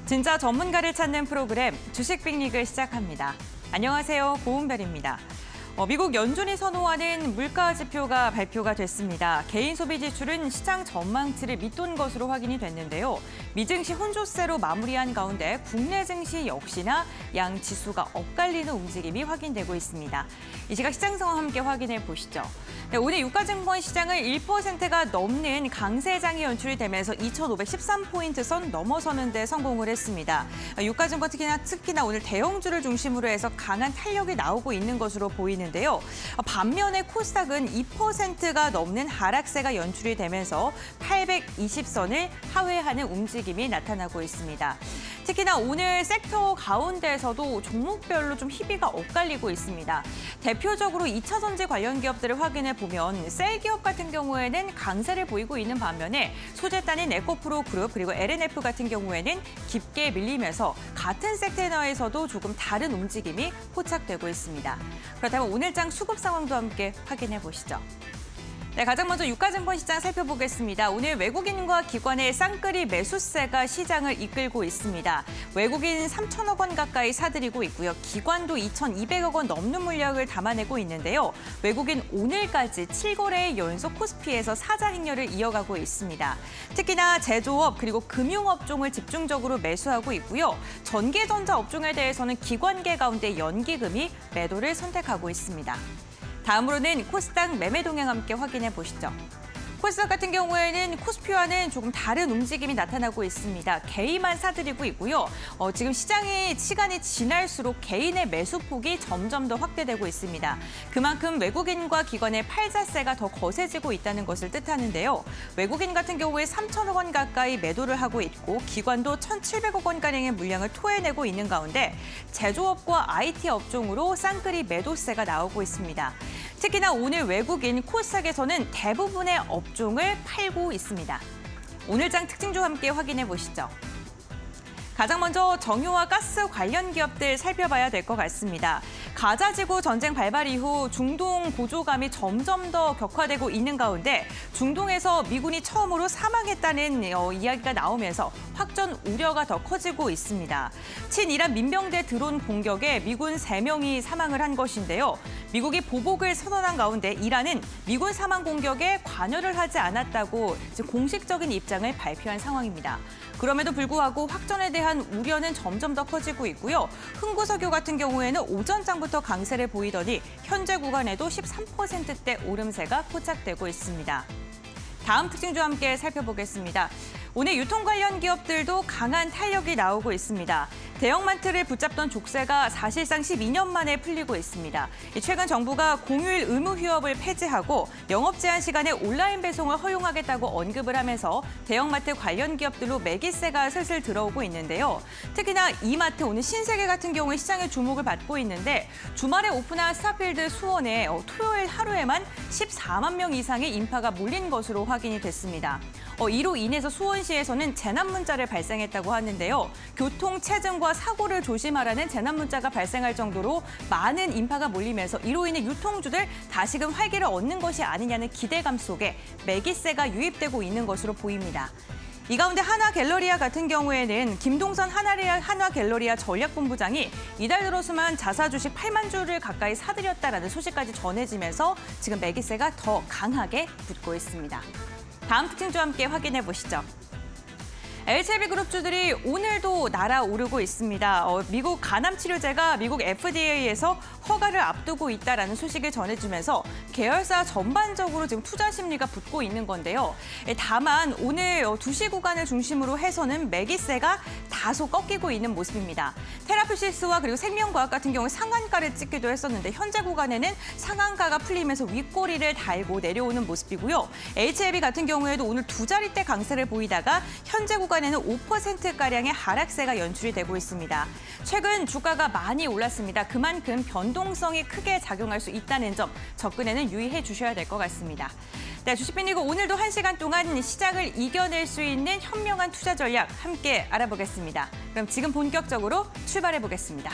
진짜 전문가를 찾는 프로그램 주식 빅리그 시작합니다. 안녕하세요, 고은별입니다. 미국 연준이 선호하는 물가 지표가 발표가 됐습니다. 개인 소비 지출은 시장 전망치를 밑돈 것으로 확인이 됐는데요. 미증시 혼조세로 마무리한 가운데 국내 증시 역시나 양 지수가 엇갈리는 움직임이 확인되고 있습니다. 이 시각 시장 상황 함께 확인해 보시죠. 네, 오늘 유가증권 시장은 1%가 넘는 강세장이 연출이 되면서 2,513포인트 선 넘어서는 데 성공을 했습니다. 유가증권 특히나 오늘 대형주를 중심으로 해서 강한 탄력이 나오고 있는 것으로 보이는데요. 반면에 코스닥은 2%가 넘는 하락세가 연출이 되면서 820선을 하회하는 움직임이 나타나고 있습니다. 특히나 오늘 섹터 가운데에서도 종목별로 좀 희비가 엇갈리고 있습니다. 대표적으로 2차 전지 관련 기업들을 확인해 보면 셀 기업 같은 경우에는 강세를 보이고 있는 반면에 소재단인 에코프로 그룹 그리고 LNF 같은 경우에는 깊게 밀리면서 같은 섹터 내에서도 조금 다른 움직임이 포착되고 있습니다. 그렇다면 오늘장 수급 상황도 함께 확인해 보시죠. 네, 가장 먼저 유가증권 시장 살펴보겠습니다. 오늘 외국인과 기관의 쌍끌이 매수세가 시장을 이끌고 있습니다. 외국인 3천억 원 가까이 사들이고 있고요. 기관도 2,200억 원 넘는 물량을 담아내고 있는데요. 외국인 오늘까지 7거래일 연속 코스피에서 사자 행렬을 이어가고 있습니다. 특히나 제조업 그리고 금융업종을 집중적으로 매수하고 있고요. 전기전자 업종에 대해서는 기관계 가운데 연기금이 매도를 선택하고 있습니다. 다음으로는 코스닥 매매 동향 함께 확인해 보시죠. 코스닥 같은 경우에는 코스피와는 조금 다른 움직임이 나타나고 있습니다. 개인만 사들이고 있고요. 지금 시간이 지날수록 개인의 매수폭이 점점 더 확대되고 있습니다. 그만큼 외국인과 기관의 팔자세가 더 거세지고 있다는 것을 뜻하는데요. 외국인 같은 경우에 3천억 원 가까이 매도를 하고 있고 기관도 1,700억 원가량의 물량을 토해내고 있는 가운데 제조업과 IT 업종으로 쌍끌이 매도세가 나오고 있습니다. 특히나 오늘 외국인 코스닥에서는 대부분의 업종을 팔고 있습니다. 오늘장 특징주 함께 확인해 보시죠. 가장 먼저 정유와 가스 관련 기업들 살펴봐야 될 것 같습니다. 가자지구 전쟁 발발 이후 중동 고조감이 점점 더 격화되고 있는 가운데 중동에서 미군이 처음으로 사망했다는 이야기가 나오면서 확전 우려가 더 커지고 있습니다. 친이란 민병대 드론 공격에 미군 3명이 사망을 한 것인데요. 미국이 보복을 선언한 가운데 이란은 미군 사망 공격에 관여를 하지 않았다고 공식적인 입장을 발표한 상황입니다. 그럼에도 불구하고 확전에 대한 우려는 점점 더 커지고 있고요. 흥구석유 같은 경우에는 오전장부터 강세를 보이더니 현재 구간에도 13%대 오름세가 포착되고 있습니다. 다음 특징주와 함께 살펴보겠습니다. 오늘 유통 관련 기업들도 강한 탄력이 나오고 있습니다. 대형마트를 붙잡던 족쇄가 사실상 12년 만에 풀리고 있습니다. 최근 정부가 공휴일 의무 휴업을 폐지하고 영업 제한 시간에 온라인 배송을 허용하겠다고 언급을 하면서 대형마트 관련 기업들로 매기세가 슬슬 들어오고 있는데요. 특히나 이마트 오늘 신세계 같은 경우에 시장의 주목을 받고 있는데 주말에 오픈한 스타필드 수원에 토요일 하루에만 14만 명 이상의 인파가 몰린 것으로 확인이 됐습니다. 이로 인해서 수원시에서는 재난 문자를 발생했다고 하는데요. 교통 체증과 사고를 조심하라는 재난 문자가 발생할 정도로 많은 인파가 몰리면서 이로 인해 유통주들 다시금 활기를 얻는 것이 아니냐는 기대감 속에 매기세가 유입되고 있는 것으로 보입니다. 이 가운데 한화갤러리아 같은 경우에는 김동선 한화갤러리아 전략본부장이 이달 들어서만 자사 주식 8만 주를 가까이 사들였다라는 소식까지 전해지면서 지금 매기세가 더 강하게 붙고 있습니다. 다음 특징주와 함께 확인해 보시죠. LCB-그룹주들이 오늘도 날아오르고 있습니다. 미국 간암치료제가 미국 FDA에서 허가를 앞두고 있다라는 소식을 전해주면서 계열사 전반적으로 지금 투자 심리가 붙고 있는 건데요. 다만 오늘 2시 구간을 중심으로 해서는 매기세가 다소 꺾이고 있는 모습입니다. 테라퓨시스와 그리고 생명과학 같은 경우 상한가를 찍기도 했었는데 현재 구간에는 상한가가 풀리면서 윗꼬리를 달고 내려오는 모습이고요. HLB 같은 경우에도 오늘 2자릿대 강세를 보이다가 현재 구간에는 5%가량의 하락세가 연출이 되고 있습니다. 최근 주가가 많이 올랐습니다. 그만큼 변동성이 크게 작용할 수 있다는 점 접근에는 유의해 주셔야 될 것 같습니다. 네, 주식빈리그 오늘도 1시간 동안 시장을 이겨낼 수 있는 현명한 투자 전략 함께 알아보겠습니다. 그럼 지금 본격적으로 출발해 보겠습니다.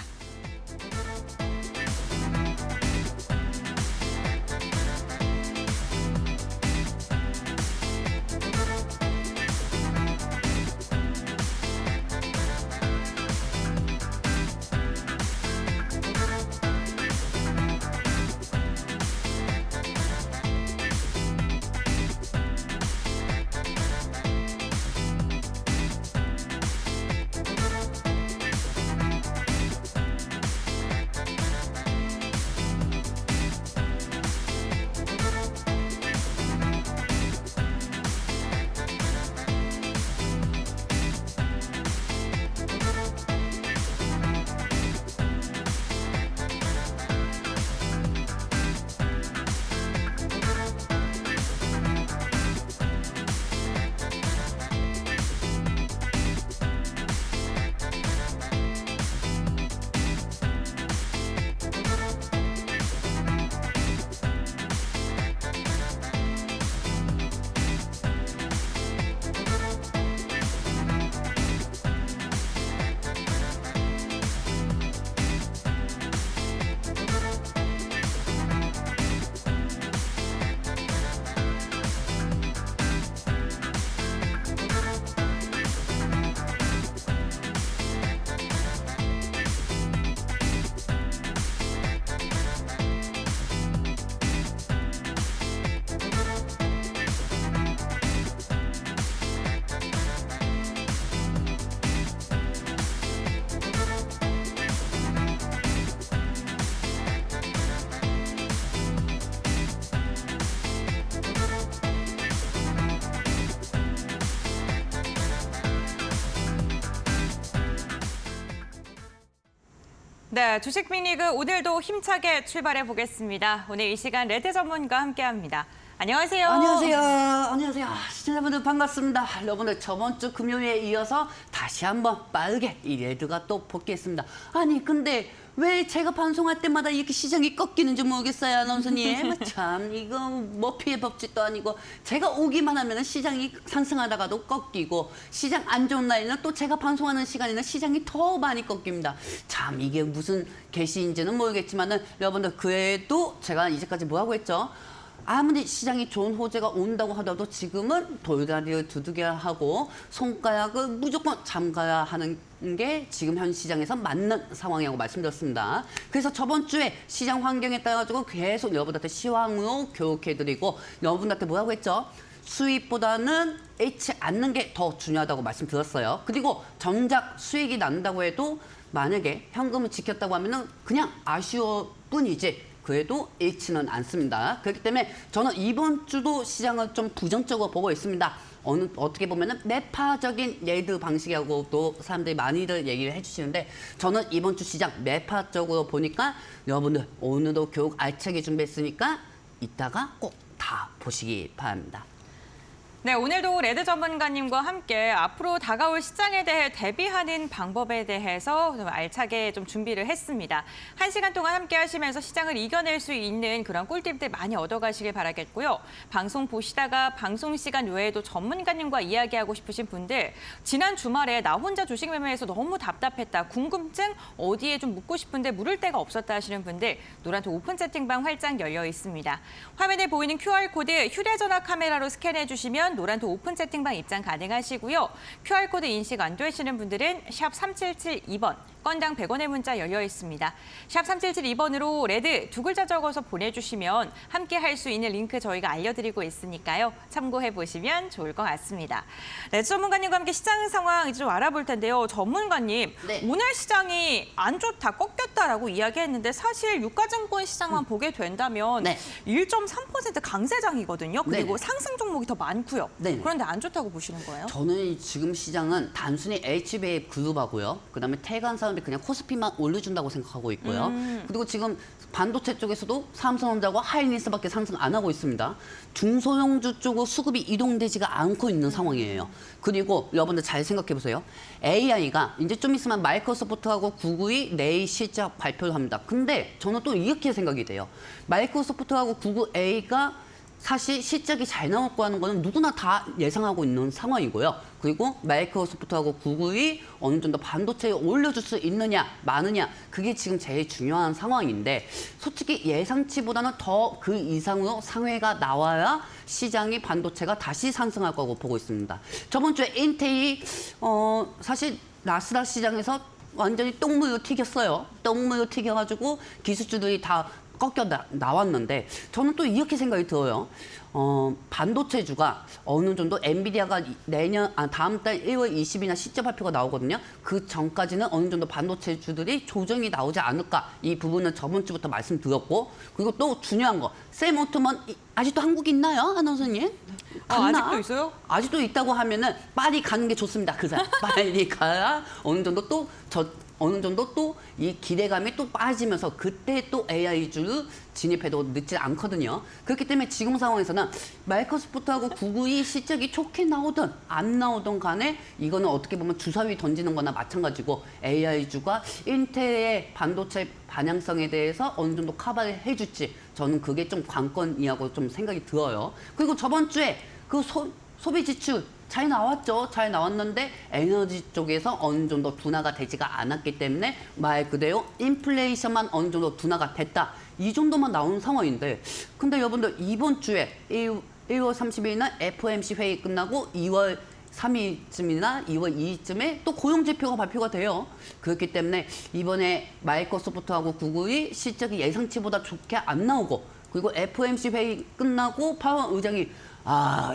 네, 주식 빅리그 오늘도 힘차게 출발해 보겠습니다. 오늘 이 시간 레드 전문가 함께합니다. 안녕하세요. 안녕하세요. 안녕하세요. 시청자분들 반갑습니다. 여러분들 저번 주 금요일에 이어서 다시 한번 빠르게 이 레드가 또 복귀했습니다. 아니 근데 왜 제가 방송할 때마다 이렇게 시장이 꺾이는지 모르겠어요, 아나운서님. 참 이거 머피의 법칙도 아니고 제가 오기만 하면 시장이 상승하다가도 꺾이고 시장 안 좋은 날에는 또 제가 방송하는 시간에는 시장이 더 많이 꺾입니다. 참 이게 무슨 계시인지는 모르겠지만은 여러분들 그래도 제가 이제까지 뭐라고 했죠? 아무리 시장이 좋은 호재가 온다고 하더라도 지금은 돌다리를 두드겨야 하고 손가락을 무조건 잠가야 하는 게 지금 현 시장에서 맞는 상황이라고 말씀드렸습니다. 그래서 저번 주에 시장 환경에 따라가지고 계속 여러분들한테 시황으로 교육해드리고 여러분들한테 뭐라고 했죠? 수입보다는 잃지 않는 게 더 중요하다고 말씀드렸어요. 그리고 정작 수익이 난다고 해도 만약에 현금을 지켰다고 하면은 그냥 아쉬울 뿐이지 그래도 잃지는 않습니다. 그렇기 때문에 저는 이번 주도 시장을 좀 부정적으로 보고 있습니다. 어떻게 보면은 매파적인 레드 방식이라고도 사람들이 많이들 얘기를 해주시는데 저는 이번 주 시장 매파적으로 보니까 여러분들 오늘도 교육 알차게 준비했으니까 이따가 꼭 다 보시기 바랍니다. 네, 오늘도 레드 전문가님과 함께 앞으로 다가올 시장에 대해 대비하는 방법에 대해서 좀 알차게 좀 준비를 했습니다. 1시간 동안 함께 하시면서 시장을 이겨낼 수 있는 그런 꿀팁들 많이 얻어가시길 바라겠고요. 방송 보시다가 방송 시간 외에도 전문가님과 이야기하고 싶으신 분들, 지난 주말에 나 혼자 주식 매매해서 너무 답답했다, 궁금증 어디에 좀 묻고 싶은데 물을 데가 없었다 하시는 분들, 노란토 오픈 채팅방 활짝 열려 있습니다. 화면에 보이는 QR코드 휴대전화 카메라로 스캔해 주시면 노란토 오픈 채팅방 입장 가능하시고요. QR코드 인식 안 되시는 분들은 샵 3772번, 건당 100원의 문자 열려 있습니다. 샵 3772번으로 레드 두 글자 적어서 보내주시면 함께 할 수 있는 링크 저희가 알려드리고 있으니까요. 참고해 보시면 좋을 것 같습니다. 네, 전문가님과 함께 시장 상황 이제 좀 알아볼 텐데요. 전문가님, 네. 오늘 시장이 안 좋다, 꺾였다라고 이야기했는데 사실 유가증권 시장만 보게 된다면 네. 1.3% 강세장이거든요. 그리고 네. 상승 종목이 더 많고요. 네. 그런데 안 좋다고 보시는 거예요? 저는 지금 시장은 단순히 HBA 그룹하고요. 그다음에 태관 사람들이 그냥 코스피만 올려준다고 생각하고 있고요. 그리고 지금 반도체 쪽에서도 삼성전자와 하이닉스밖에 상승 안 하고 있습니다. 중소형주 쪽으로 수급이 이동되지가 않고 있는 상황이에요. 그리고 여러분들 잘 생각해 보세요. AI가 이제 좀 있으면 마이크로소프트하고 구글이 내일 실적 발표를 합니다. 근데 저는 또 이렇게 생각이 돼요. 마이크로소프트하고 구글 A가 사실 실적이 잘 나올 거라는 거는 누구나 다 예상하고 있는 상황이고요. 그리고 마이크로소프트하고 구글이 어느 정도 반도체에 올려줄 수 있느냐, 마느냐, 그게 지금 제일 중요한 상황인데 솔직히 예상치보다는 더 그 이상으로 상회가 나와야 시장이 반도체가 다시 상승할 거라고 보고 있습니다. 저번 주에 인텔이 사실 나스닥 시장에서 완전히 똥무유 튀겼어요. 똥무유 튀겨가지고 기술주들이 다 꺾여 나왔는데 저는 또 이렇게 생각이 들어요. 반도체주가 어느 정도 엔비디아가 다음 달 1월 20일이나 실적 발표가 나오거든요. 그 전까지는 어느 정도 반도체주들이 조정이 나오지 않을까. 이 부분은 저번 주부터 말씀드렸고 그리고 또 중요한 거 샘 올트먼 아직도 한국에 있나요, 아나운서님? 아직도 있어요? 아직도 있다고 하면은 빨리 가는 게 좋습니다. 그 사람 빨리 가야 어느 정도 또 이 기대감이 또 빠지면서 그때 또 AI주를 진입해도 늦지 않거든요. 그렇기 때문에 지금 상황에서는 마이크로소프트하고 구글이 실적이 좋게 나오든 안 나오든 간에 이거는 어떻게 보면 주사위 던지는 거나 마찬가지고 AI주가 인텔의 반도체 반향성에 대해서 어느 정도 커버를 해줄지 저는 그게 좀 관건이라고 좀 생각이 들어요. 그리고 저번 주에 그 소비 지출 잘 나왔죠. 잘 나왔는데 에너지 쪽에서 어느 정도 둔화가 되지가 않았기 때문에 말 그대로 인플레이션만 어느 정도 둔화가 됐다. 이 정도만 나오는 상황인데 근데 여러분들 이번 주에 1월 30일날 FOMC 회의 끝나고 2월 3일쯤이나 2월 2일쯤에 또 고용지표가 발표가 돼요. 그렇기 때문에 이번에 마이크로소프트하고 구글이 실적이 예상치보다 좋게 안 나오고 그리고 FOMC 회의 끝나고 파월 의장이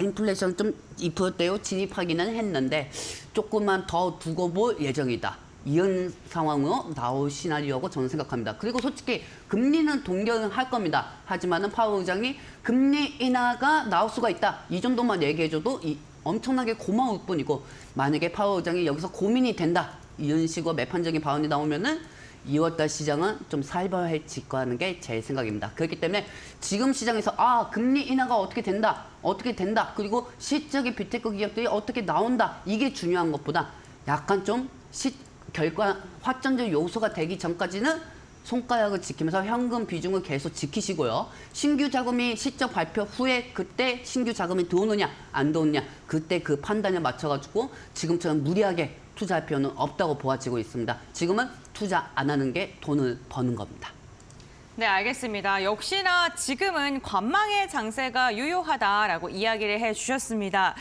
인플레이션 좀 2%대로 진입하기는 했는데 조금만 더 두고 볼 예정이다. 이런 상황으로 나올 시나리오고 저는 생각합니다. 그리고 솔직히 금리는 동결은 할 겁니다. 하지만은 파월 의장이 금리 인하가 나올 수가 있다. 이 정도만 얘기해줘도 엄청나게 고마울 뿐이고 만약에 파월 의장이 여기서 고민이 된다. 이런 식으로 매판적인 발언이 나오면은 2월달 시장은 좀 살벌해질 거라는 게 제 생각입니다. 그렇기 때문에 지금 시장에서 금리 인하가 어떻게 된다, 그리고 실적의 비테크 기업들이 어떻게 나온다, 이게 중요한 것보다 약간 좀 결과 확정적 요소가 되기 전까지는 손가락을 지키면서 현금 비중을 계속 지키시고요. 신규 자금이 실적 발표 후에 그때 신규 자금이 들어오느냐 안 들어오느냐 그때 그 판단에 맞춰가지고 지금처럼 무리하게 투자할 필요는 없다고 보아지고 있습니다. 지금은 투자 안 하는 게 돈을 버는 겁니다. 네, 알겠습니다. 역시나 지금은 관망의 장세가 유효하다라고 이야기를 해주셨습니다.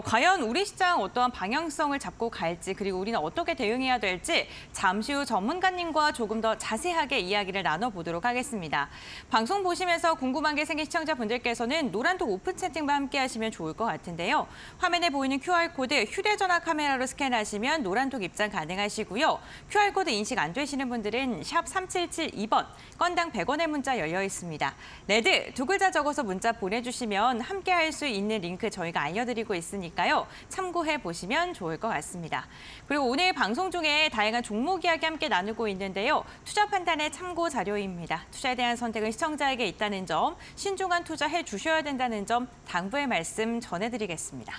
과연 우리 시장 어떠한 방향성을 잡고 갈지, 그리고 우리는 어떻게 대응해야 될지 잠시 후 전문가님과 조금 더 자세하게 이야기를 나눠보도록 하겠습니다. 방송 보시면서 궁금한 게 생긴 시청자분들께서는 노란톡 오픈 채팅과 함께 하시면 좋을 것 같은데요. 화면에 보이는 QR코드 휴대전화 카메라로 스캔하시면 노란톡 입장 가능하시고요. QR코드 인식 안 되시는 분들은 샵 3772번, 건당 100원의 문자 열려 있습니다. 레드 두 글자 적어서 문자 보내주시면 함께 할 수 있는 링크 저희가 알려드리고 있으니까요. 참고해 보시면 좋을 것 같습니다. 그리고 오늘 방송 중에 다양한 종목 이야기 함께 나누고 있는데요. 투자 판단의 참고 자료입니다. 투자에 대한 선택은 시청자에게 있다는 점, 신중한 투자해 주셔야 된다는 점 당부의 말씀 전해드리겠습니다.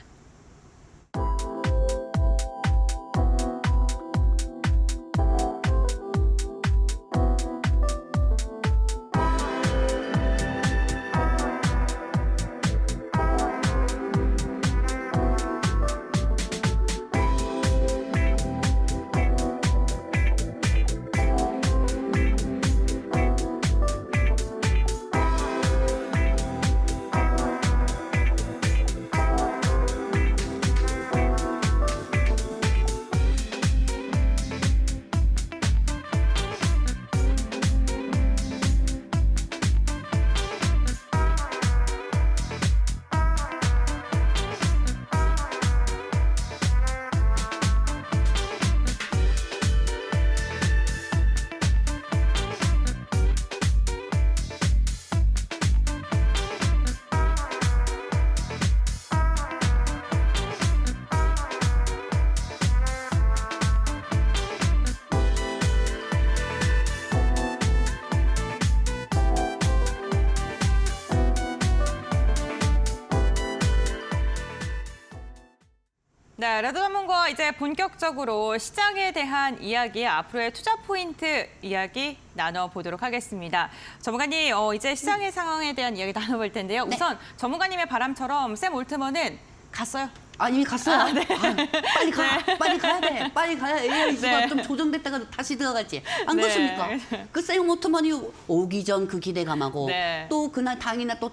네, 레드 전문가 이제 본격적으로 시장에 대한 이야기, 앞으로의 투자 포인트 이야기 나눠보도록 하겠습니다. 전문가님, 이제 시장의 상황에 대한 이야기 나눠볼 텐데요. 네. 우선 전문가님의 바람처럼 샘 올트먼은 갔어요. 이미 갔어요. 네. 빨리 가. 빨리 가야 돼. 빨리 가야 AI가 네. 좀 조정됐다가 다시 들어가지. 안 네. 그렇습니까? 그 세용 오토만이 오기 전 그 기대감하고 네. 또 그날 당일날 또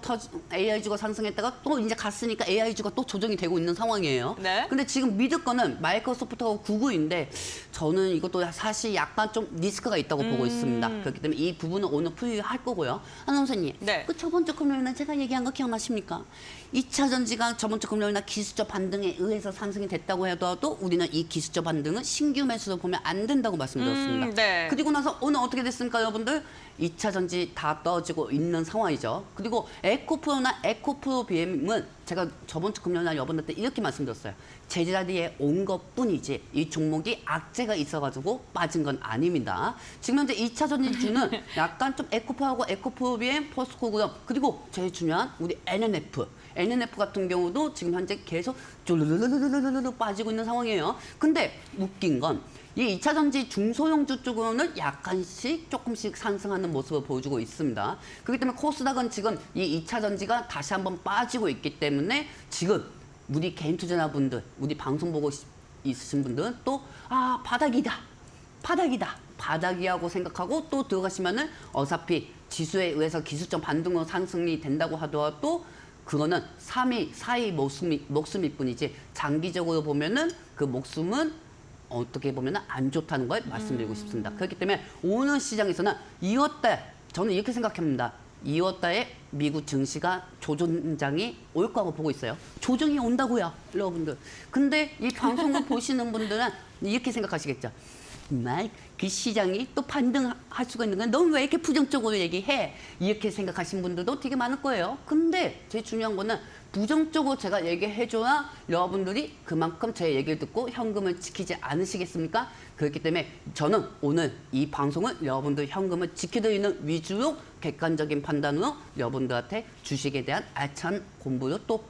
AI주가 상승했다가 또 이제 갔으니까 AI주가 또 조정이 되고 있는 상황이에요. 네. 근데 지금 믿을 거는 마이크로소프트하고 구글인데 저는 이것도 사실 약간 좀 리스크가 있다고 보고 있습니다. 그렇기 때문에 이 부분은 오늘 풀이할 거고요. 아나운서님, 네. 그 저번 주 금요일날 제가 얘기한 거 기억나십니까? 2차 전지가 저번 주 금요일날 기술적 반등에 의해서 상승이 됐다고 해도 우리는 이 기술적 반등은 신규 매수로 보면 안 된다고 말씀드렸습니다. 네. 그리고 나서 오늘 어떻게 됐습니까, 여러분들? 2차 전지 다 떨어지고 있는 상황이죠. 그리고 에코프로나 에코프로 BM은 제가 저번 주 금요일날 여러분들한테 이렇게 말씀드렸어요. 제자리에 온 것뿐이지 이 종목이 악재가 있어가지고 빠진 건 아닙니다. 지금 현재 2차 전지주는 약간 좀 에코프하고 에코프로 BM, 포스코그룹 그리고 제일 중요한 우리 NNF 같은 경우도 지금 현재 계속 쫄르르르르르르 빠지고 있는 상황이에요. 근데 웃긴 건 이 2차 전지 중소형주 쪽으로는 약간씩 조금씩 상승하는 모습을 보여주고 있습니다. 그렇기 때문에 코스닥은 지금 이 2차 전지가 다시 한번 빠지고 있기 때문에 지금 우리 개인 투자자분들, 우리 방송 보고 있으신 분들은 또 바닥이라고 생각하고 또 들어가시면은 어차피 지수에 의해서 기술적 반등으로 상승이 된다고 하더라도 그거는 3일, 4일 목숨일 뿐이지 장기적으로 보면은 그 목숨은 어떻게 보면은 안 좋다는 걸 말씀드리고 싶습니다. 그렇기 때문에 오늘 시장에서는 2월달 저는 이렇게 생각합니다. 2월달에 미국 증시가 조정장이 올 거라고 보고 있어요. 조정이 온다고요, 여러분들. 근데 이 방송을 보시는 분들은 이렇게 생각하시겠죠. 정말 그 시장이 또 반등할 수가 있는 건 넌 왜 이렇게 부정적으로 얘기해? 이렇게 생각하시는 분들도 되게 많을 거예요. 근데 제일 중요한 거는 부정적으로 제가 얘기해줘야 여러분들이 그만큼 제 얘기를 듣고 현금을 지키지 않으시겠습니까? 그렇기 때문에 저는 오늘 이 방송을 여러분들 현금을 지켜드리는 위주로 객관적인 판단으로 여러분들한테 주식에 대한 알찬 공부를 또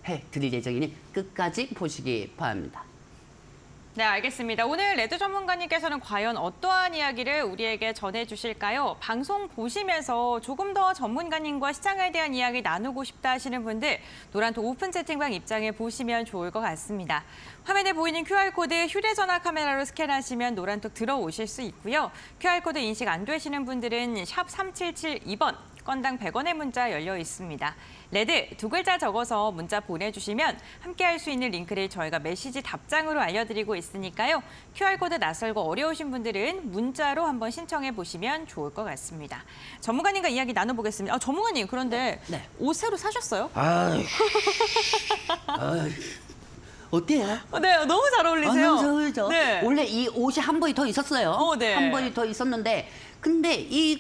해드릴 예정이니 끝까지 보시기 바랍니다. 네, 알겠습니다. 오늘 레드 전문가님께서는 과연 어떠한 이야기를 우리에게 전해주실까요? 방송 보시면서 조금 더 전문가님과 시장에 대한 이야기 나누고 싶다 하시는 분들 노란톡 오픈 채팅방 입장해 보시면 좋을 것 같습니다. 화면에 보이는 QR코드 휴대전화 카메라로 스캔하시면 노란톡 들어오실 수 있고요. QR코드 인식 안 되시는 분들은 샵 3772번. 건당 100원의 문자 열려 있습니다. 레드 두 글자 적어서 문자 보내주시면 함께할 수 있는 링크를 저희가 메시지 답장으로 알려드리고 있으니까요. QR코드 낯설고 어려우신 분들은 문자로 한번 신청해 보시면 좋을 것 같습니다. 전문가님과 이야기 나눠보겠습니다. 전문가님 그런데 네. 옷 새로 사셨어요? 어때요? 네, 너무 잘 어울리세요. 너무 잘 어울리죠? 네. 원래 이 옷이 한 벌이 더 있었어요. 네. 한 벌이 더 있었는데 근데 이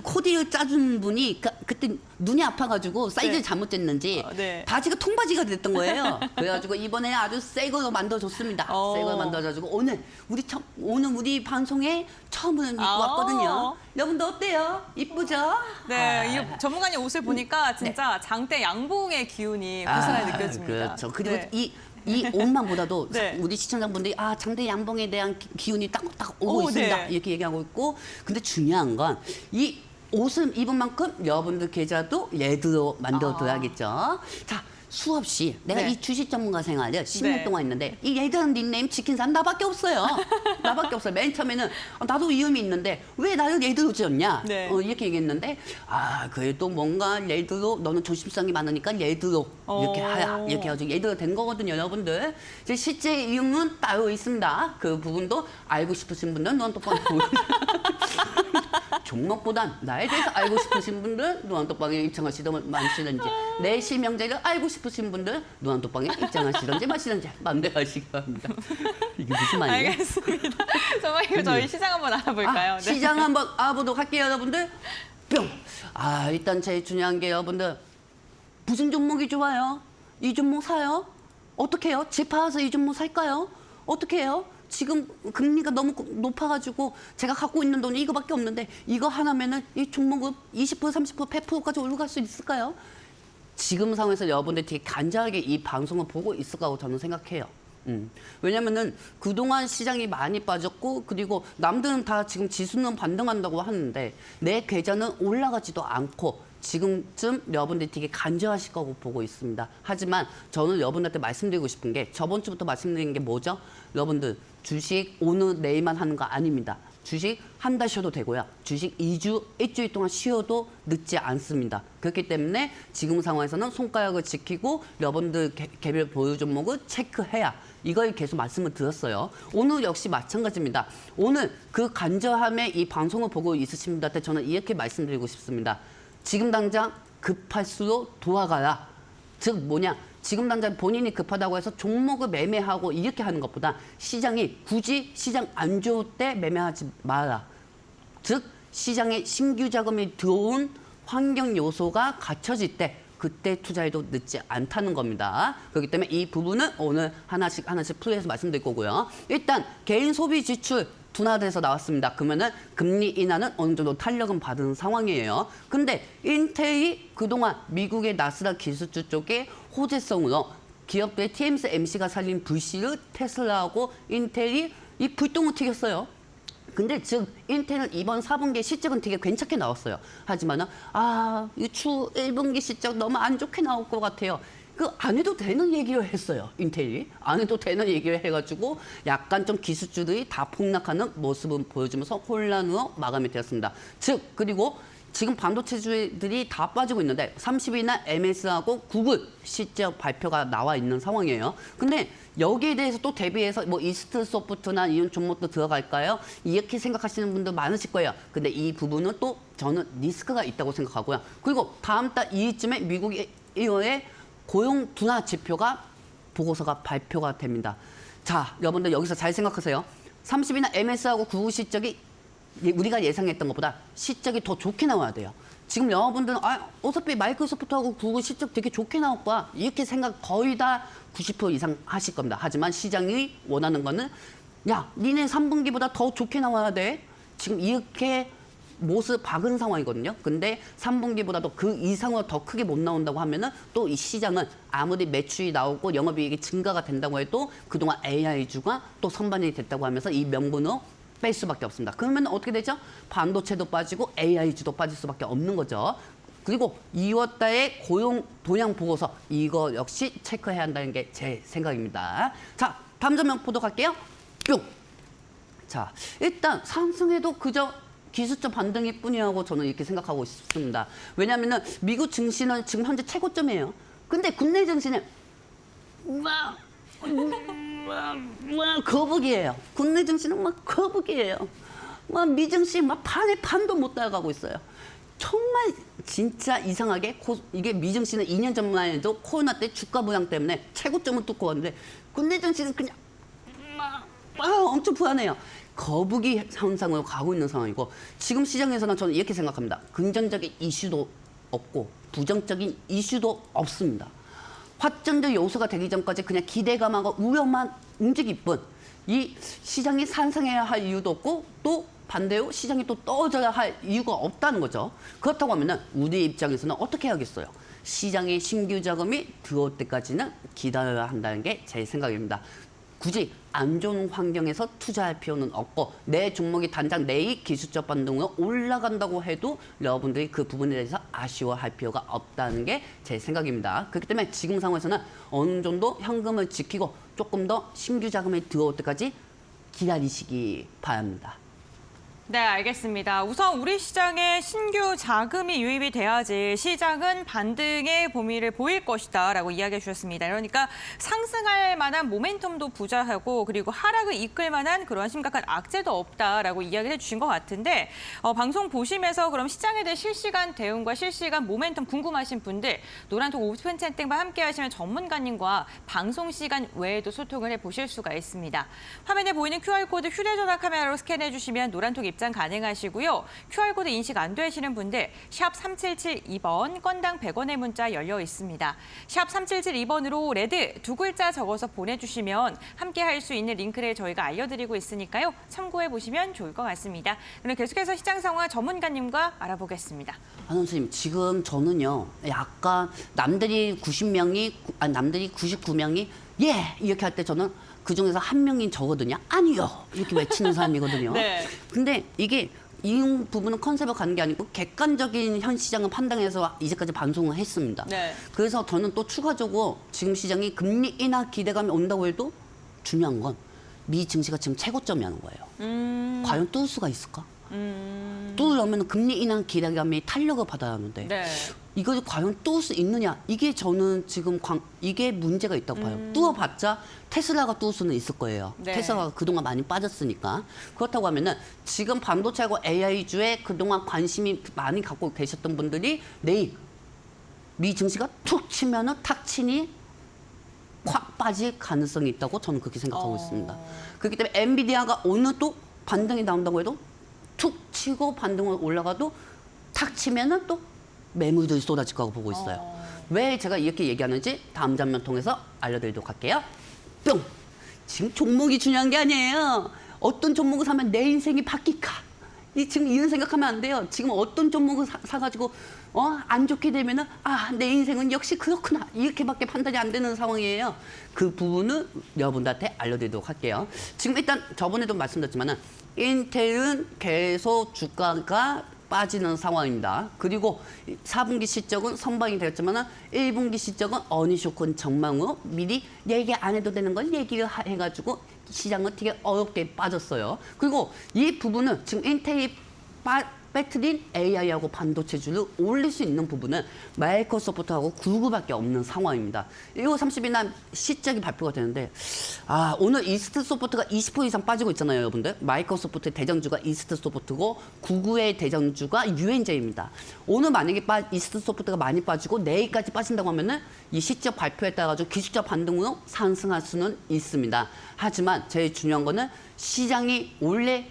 코디를 짜준 분이 그때 눈이 아파가지고 사이즈를 네. 잘못 쟀는지 네. 바지가 통바지가 됐던 거예요. 그래가지고 이번에 아주 새 걸로 만들어줬습니다. 새 걸로 만들어가지고 오늘 우리 방송에 처음으로 입고 왔거든요. 여러분들 어때요? 이쁘죠? 네, 이 전문가님 옷을 보니까 진짜 장대 양봉의 기운이 고스란히 느껴집니다. 그렇죠. 그리고 네. 이 옷만 보다도 네. 우리 시청자분들이 장대 양봉에 대한 기운이 딱 오고 있습니다. 네. 이렇게 얘기하고 있고 근데 중요한 건 이 옷을 입은 만큼 여러분들 계좌도 레드로 만들어둬야겠죠. 자, 수없이 내가 네. 이 주식 전문가 생활을 10년 네. 동안 했는데 이 레드라는 닉네임 지킨 사람 나밖에 없어요. 나밖에 없어요. 맨 처음에는 나도 위험이 있는데 왜 나를 레드로 지었냐 네. 이렇게 얘기했는데 그래도 뭔가 레드로 너는 조심성이 많으니까 레드로 이렇게 하야 이렇게 해가지고 레드가 된 거거든요, 여러분들. 이제 실제 이유는 따로 있습니다. 그 부분도 알고 싶으신 분들은 눈 똑바로 보세요. 종목보단 나에 대해서 알고 싶으신 분들 노안톡방에 입장하시든 마시든지 내 실명제를 알고 싶으신 분들 노안톡방에 입장하시든지 마시든지 마음대로 하시기 바랍니다. 이게 무슨 말이에요? 알겠습니다. 정말 이거 저희 시장 한번 알아볼까요? 네. 시장 한번 알아보도록 할게요, 여러분들. 뿅! 일단 제일 중요한 게 여러분들 무슨 종목이 좋아요? 이 종목 사요? 어떻게 해요? 집 팔아서 이 종목 살까요? 어떻게 해요? 지금 금리가 너무 높아가지고 제가 갖고 있는 돈이 이거밖에 없는데 이거 하나면은 이 종목은 20%, 30%, 100%까지 올라갈 수 있을까요? 지금 상황에서 여러분들 되게 간절하게 이 방송을 보고 있을 거라고 저는 생각해요. 왜냐면은 그동안 시장이 많이 빠졌고 그리고 남들은 다 지금 지수는 반등한다고 하는데 내 계좌는 올라가지도 않고 지금쯤 여러분들이 되게 간절하실 거고 보고 있습니다. 하지만 저는 여러분들한테 말씀드리고 싶은 게 저번 주부터 말씀드린 게 뭐죠? 여러분들 주식 오늘 내일만 하는 거 아닙니다. 주식 한 달 쉬어도 되고요. 주식 2주, 일주일 동안 쉬어도 늦지 않습니다. 그렇기 때문에 지금 상황에서는 손가락을 지키고 여러분들 개별 보유 종목을 체크해야 이걸 계속 말씀을 드렸어요. 오늘 역시 마찬가지입니다. 오늘 그 간절함에 이 방송을 보고 있으신 분들한테 저는 이렇게 말씀드리고 싶습니다. 지금 당장 급할수록 돌아가라. 즉 뭐냐? 지금 당장 본인이 급하다고 해서 종목을 매매하고 이렇게 하는 것보다 시장이 굳이 시장 안 좋을 때 매매하지 마라. 즉 시장에 신규 자금이 들어온 환경 요소가 갖춰질 때 그때 투자해도 늦지 않다는 겁니다. 그렇기 때문에 이 부분은 오늘 하나씩 풀이해서 말씀드릴 거고요. 일단 개인 소비 지출 둔화돼서 나왔습니다. 그러면은 금리 인하는 어느 정도 탄력은 받은 상황이에요. 근데 인텔이 그동안 미국의 나스닥 기술주 쪽에 호재성으로 기업들의 TSMC가 살린 불씨를 테슬라하고 인텔이 이 불똥을 튀겼어요. 근데 즉 인텔은 이번 4분기 실적은 되게 괜찮게 나왔어요. 하지만은 이 추 1분기 실적 너무 안 좋게 나올 것 같아요. 그 안 해도 되는 얘기를 했어요. 인텔이 안 해도 되는 얘기를 해가지고 약간 좀 기술주들이 다 폭락하는 모습을 보여주면서 혼란으로 마감이 되었습니다. 즉 그리고 지금 반도체주들이 다 빠지고 있는데 30일날 MS하고 구글 실적 발표가 나와 있는 상황이에요. 근데 여기에 대해서 또 대비해서 뭐 이스트 소프트나 이런 종목도 들어갈까요? 이렇게 생각하시는 분들 많으실 거예요. 근데 이 부분은 또 저는 리스크가 있다고 생각하고요. 그리고 다음 달 2일쯤에 미국의 1월에 고용 둔화 지표가 보고서가 발표가 됩니다. 자, 여러분들 여기서 잘 생각하세요. 30일날 MS하고 구글 실적이 우리가 예상했던 것보다 실적이 더 좋게 나와야 돼요. 지금 여러분들은 어차피 마이크로소프트하고 구글 실적 되게 좋게 나올 거야. 이렇게 생각 거의 다 90% 이상 하실 겁니다. 하지만 시장이 원하는 거는 야, 니네 3분기보다 더 좋게 나와야 돼. 지금 이렇게 못을 박은 상황이거든요. 근데 3분기보다도 그 이상으로 더 크게 못 나온다고 하면은 또 이 시장은 아무리 매출이 나오고 영업이익이 증가가 된다고 해도 그동안 AI주가 또 선반영이 됐다고 하면서 이 명분으로 뺄 수밖에 없습니다. 그러면 어떻게 되죠? 반도체도 빠지고 AI주도 빠질 수밖에 없는 거죠. 그리고 2월 달에 고용 동향 보고서 이거 역시 체크해야 한다는 게 제 생각입니다. 자, 다음 장면 보도록 할게요. 뿅. 자, 일단 상승해도 그저 기술적 반등일 뿐이라고 저는 이렇게 생각하고 있습니다. 왜냐하면 미국 증시는 지금 현재 최고점이에요. 근데 국내 증시는 거북이에요. 국내 증시는 막 거북이에요. 막 미증시 막 반에 반도 못 따라가고 있어요. 정말 진짜 이상하게 이게 미증시는 2년 전만 해도 코로나 때 주가 부양 때문에 최고점을 뚫고 왔는데 국내 증시는 그냥 엄청 불안해요. 거북이 현상으로 가고 있는 상황이고 지금 시장에서는 저는 이렇게 생각합니다. 긍정적인 이슈도 없고 부정적인 이슈도 없습니다. 확정적 요소가 되기 전까지 그냥 기대감하고 우려만 움직일 뿐 이 시장이 상승해야 할 이유도 없고 또 반대로 시장이 또 떨어져야 할 이유가 없다는 거죠. 그렇다고 하면 우리 입장에서는 어떻게 해야겠어요? 시장에 신규 자금이 들어올 때까지는 기다려야 한다는 게 제 생각입니다. 굳이 안 좋은 환경에서 투자할 필요는 없고 내 종목이 단장 내일 기술적 반등으로 올라간다고 해도 여러분들이 그 부분에 대해서 아쉬워할 필요가 없다는 게 제 생각입니다. 그렇기 때문에 지금 상황에서는 어느 정도 현금을 지키고 조금 더 신규 자금이 들어올 때까지 기다리시기 바랍니다. 네, 알겠습니다. 우선 우리 시장에 신규 자금이 유입이 돼야지 시장은 반등의 보미를 보일 것이다라고 이야기해 주셨습니다. 그러니까 상승할 만한 모멘텀도 부자하고 그리고 하락을 이끌 만한 그런 심각한 악재도 없다라고 이야기를 해주신 것 같은데 방송 보시면서 그럼 시장에 대한 실시간 대응과 실시간 모멘텀 궁금하신 분들 노란톡 오픈 채팅방 함께 하시면 전문가님과 방송 시간 외에도 소통을 해보실 수가 있습니다. 화면에 보이는 QR코드 휴대전화 카메라로 스캔해 주시면 노란톡 입장 가능하시고요. QR코드 인식 안 되시는 분들 샵 3772번 건당 100원의 문자 열려 있습니다. 샵 3772번으로 레드 두 글자 적어서 보내주시면 함께 할 수 있는 링크를 저희가 알려드리고 있으니까요. 참고해 보시면 좋을 것 같습니다. 그럼 계속해서 시장 상황 전문가님과 알아보겠습니다. 선생님, 지금 저는요, 약간 남들이 90명이, 남들이 99명이 예! 이렇게 할 때 저는 그중에서 한 명인 저거든요. 아니요! 이렇게 외치는 사람이거든요. 네. 근데 이게 이 부분은 컨셉을 가는 게 아니고 객관적인 현 시장을 판단해서 이제까지 방송을 했습니다. 네. 그래서 저는 또 추가적으로 지금 시장이 금리 인하 기대감이 온다고 해도 중요한 건 미 증시가 지금 최고점이라는 거예요. 과연 뚫을 수가 있을까? 뚫으려면 금리 인하 기대감이 탄력을 받아야 하는데 네. 이걸 과연 뚫을 수 있느냐? 이게 저는 지금 이게 문제가 있다고 봐요. 뚫어봤자 테슬라가 뚫을 수는 있을 거예요. 네. 테슬라가 그동안 많이 빠졌으니까. 그렇다고 하면은 지금 반도체하고 AI주에 그동안 관심이 많이 갖고 계셨던 분들이 내일 미 증시가 툭 치면은 탁 치니 확 빠질 가능성이 있다고 저는 그렇게 생각하고 있습니다. 그렇기 때문에 엔비디아가 오늘 또 반등이 나온다고 해도 툭 치고 반등을 올라가도 탁 치면은 또 매물들이 쏟아질 거라고 보고 있어요. 왜 제가 이렇게 얘기하는지 다음 장면 통해서 알려드리도록 할게요. 뿅! 지금 종목이 중요한 게 아니에요. 어떤 종목을 사면 내 인생이 바뀔까? 지금 이런 생각하면 안 돼요. 지금 어떤 종목을 사가지고 안 좋게 되면은 내 인생은 역시 그렇구나. 이렇게밖에 판단이 안 되는 상황이에요. 그 부분은 여러분들한테 알려드리도록 할게요. 지금 일단 저번에도 말씀드렸지만은 인텔은 계속 주가가 빠지는 상황입니다. 그리고 4분기 실적은 선방이 되었지만은 1분기 실적은 어니쇼큰 전망으로 미리 얘기 안 해도 되는 걸 얘기를 해가지고 시장은 되게 어렵게 빠졌어요. 그리고 이 부분은 지금 인텔이 배터리 AI하고 반도체주를 올릴 수 있는 부분은 마이크로소프트하고 구글밖에 없는 상황입니다. 1월 30일 날 실적이 발표가 되는데 오늘 이스트소프트가 20% 이상 빠지고 있잖아요, 여러분들. 마이크로소프트의 대장주가 이스트소프트고 구글의 대장주가 유엔제입니다. 오늘 만약에 이스트소프트가 많이 빠지고 내일까지 빠진다고 하면은 이 실적 발표에 따라 가지고 기술적 반등으로 상승할 수는 있습니다. 하지만 제일 중요한 거는 시장이 원래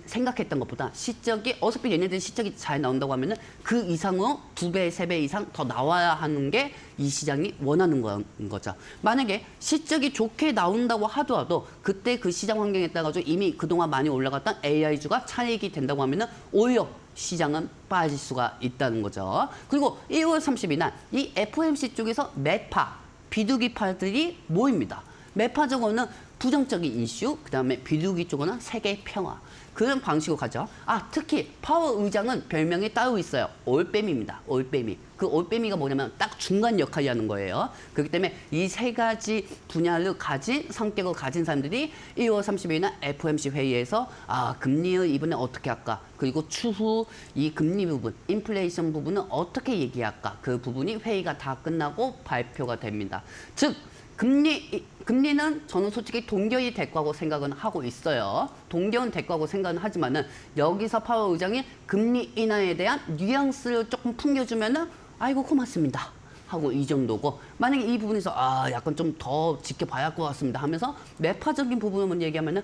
생각했던 것보다 실적이 어차피 얘네들 실적이 잘 나온다고 하면은 그 이상으로 2배, 3배 이상 더 나와야 하는 게 이 시장이 원하는 거죠. 만약에 실적이 좋게 나온다고 하더라도 그때 그 시장 환경에 따라 가지고 이미 그동안 많이 올라갔던 AI주가 차익이 된다고 하면은 오히려 시장은 빠질 수가 있다는 거죠. 그리고 1월 30일 날 이 FOMC 쪽에서 매파, 비둘기파들이 모입니다. 매파 쪽으로는 부정적인 이슈, 그다음에 비둘기 쪽으로는 세계 평화. 그런 방식으로 가죠. 특히 파월 의장은 별명이 따로 있어요. 올빼미입니다. 올빼미. 그 올빼미가 뭐냐면 딱 중간 역할을 하는 거예요. 그렇기 때문에 이 세 가지 분야를 가진 성격을 가진 사람들이 1월 30일 날 FOMC 회의에서 금리를 이번에 어떻게 할까? 그리고 추후 이 금리 부분, 인플레이션 부분은 어떻게 얘기할까? 그 부분이 회의가 다 끝나고 발표가 됩니다. 즉 금리는 저는 솔직히 동결이 될 거라고 생각은 하고 있어요. 동결은 될 거라고 생각은 하지만은 여기서 파월 의장이 금리 인하에 대한 뉘앙스를 조금 풍겨주면은 아이고 고맙습니다 하고 이 정도고, 만약에 이 부분에서 약간 좀 더 지켜봐야 할 것 같습니다 하면서 매파적인 부분을 얘기하면은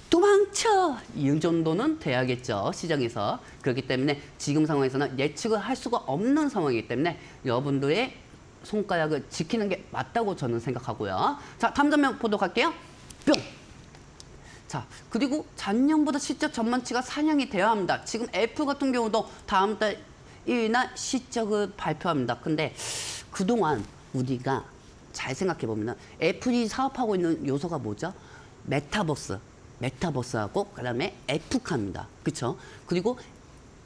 도망쳐! 이 정도는 돼야겠죠, 시장에서. 그렇기 때문에 지금 상황에서는 예측을 할 수가 없는 상황이기 때문에 여러분들의 손가락을 지키는 게 맞다고 저는 생각하고요. 자, 다음 장면 보도록 할게요. 뿅! 자, 그리고 작년보다 실적 전망치가 상향이 되어야 합니다. 지금 애플 같은 경우도 다음 달 1일 날 실적을 발표합니다. 근데 그동안 우리가 잘 생각해 보면 애플이 사업하고 있는 요소가 뭐죠? 메타버스하고 그다음에 애플카입니다. 그렇죠? 그리고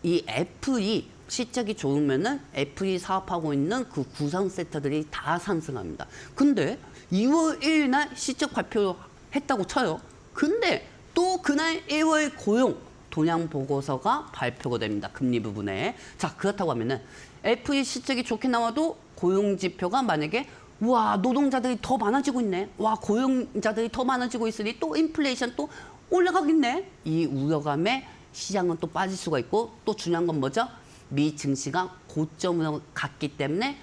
이 애플이 실적이 좋으면은 애플이 사업하고 있는 그 구성 섹터들이 다 상승합니다. 근데 2월 1일 날 실적 발표했다고 쳐요. 근데 또 그날 1월 고용 동향 보고서가 발표가 됩니다. 금리 부분에. 자, 그렇다고 하면은 애플이 실적이 좋게 나와도 고용 지표가 만약에 노동자들이 더 많아지고 있네. 고용자들이 더 많아지고 있으니 또 인플레이션 또 올라가겠네. 이 우려감에 시장은 또 빠질 수가 있고, 또 중요한 건 뭐죠? 미 증시가 고점으로 갔기 때문에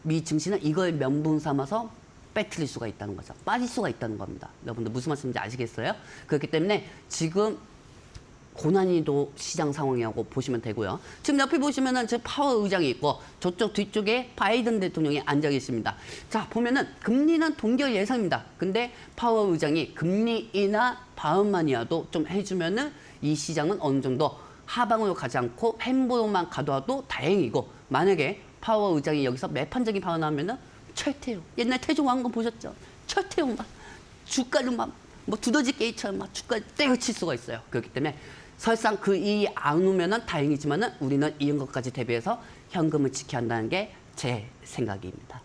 미 증시는 이걸 명분 삼아서 빼뜨릴 수가 있다는 거죠. 빠질 수가 있다는 겁니다. 여러분들 무슨 말씀인지 아시겠어요? 그렇기 때문에 지금 고난이도 시장 상황이라고 보시면 되고요. 지금 옆에 보시면은 저 파월 의장이 있고 저쪽 뒤쪽에 바이든 대통령이 앉아 계십니다. 자, 보면은 금리는 동결 예상입니다. 근데 파월 의장이 금리 인하 발언만이라도 좀 해주면은 이 시장은 어느 정도 하방으로 가지 않고 횡보로만 가더라도 다행이고, 만약에 파월 의장이 여기서 매판적인 발언하면은 철퇴요. 옛날 태종왕건 보셨죠? 철퇴요. 막 주가를 막 두더지 게임처럼 막 주가 때려칠 수가 있어요. 그렇기 때문에 설상 그 일이 안 오면은 다행이지만은 우리는 이런 것까지 대비해서 현금을 지켜야 한다는 게 제 생각입니다.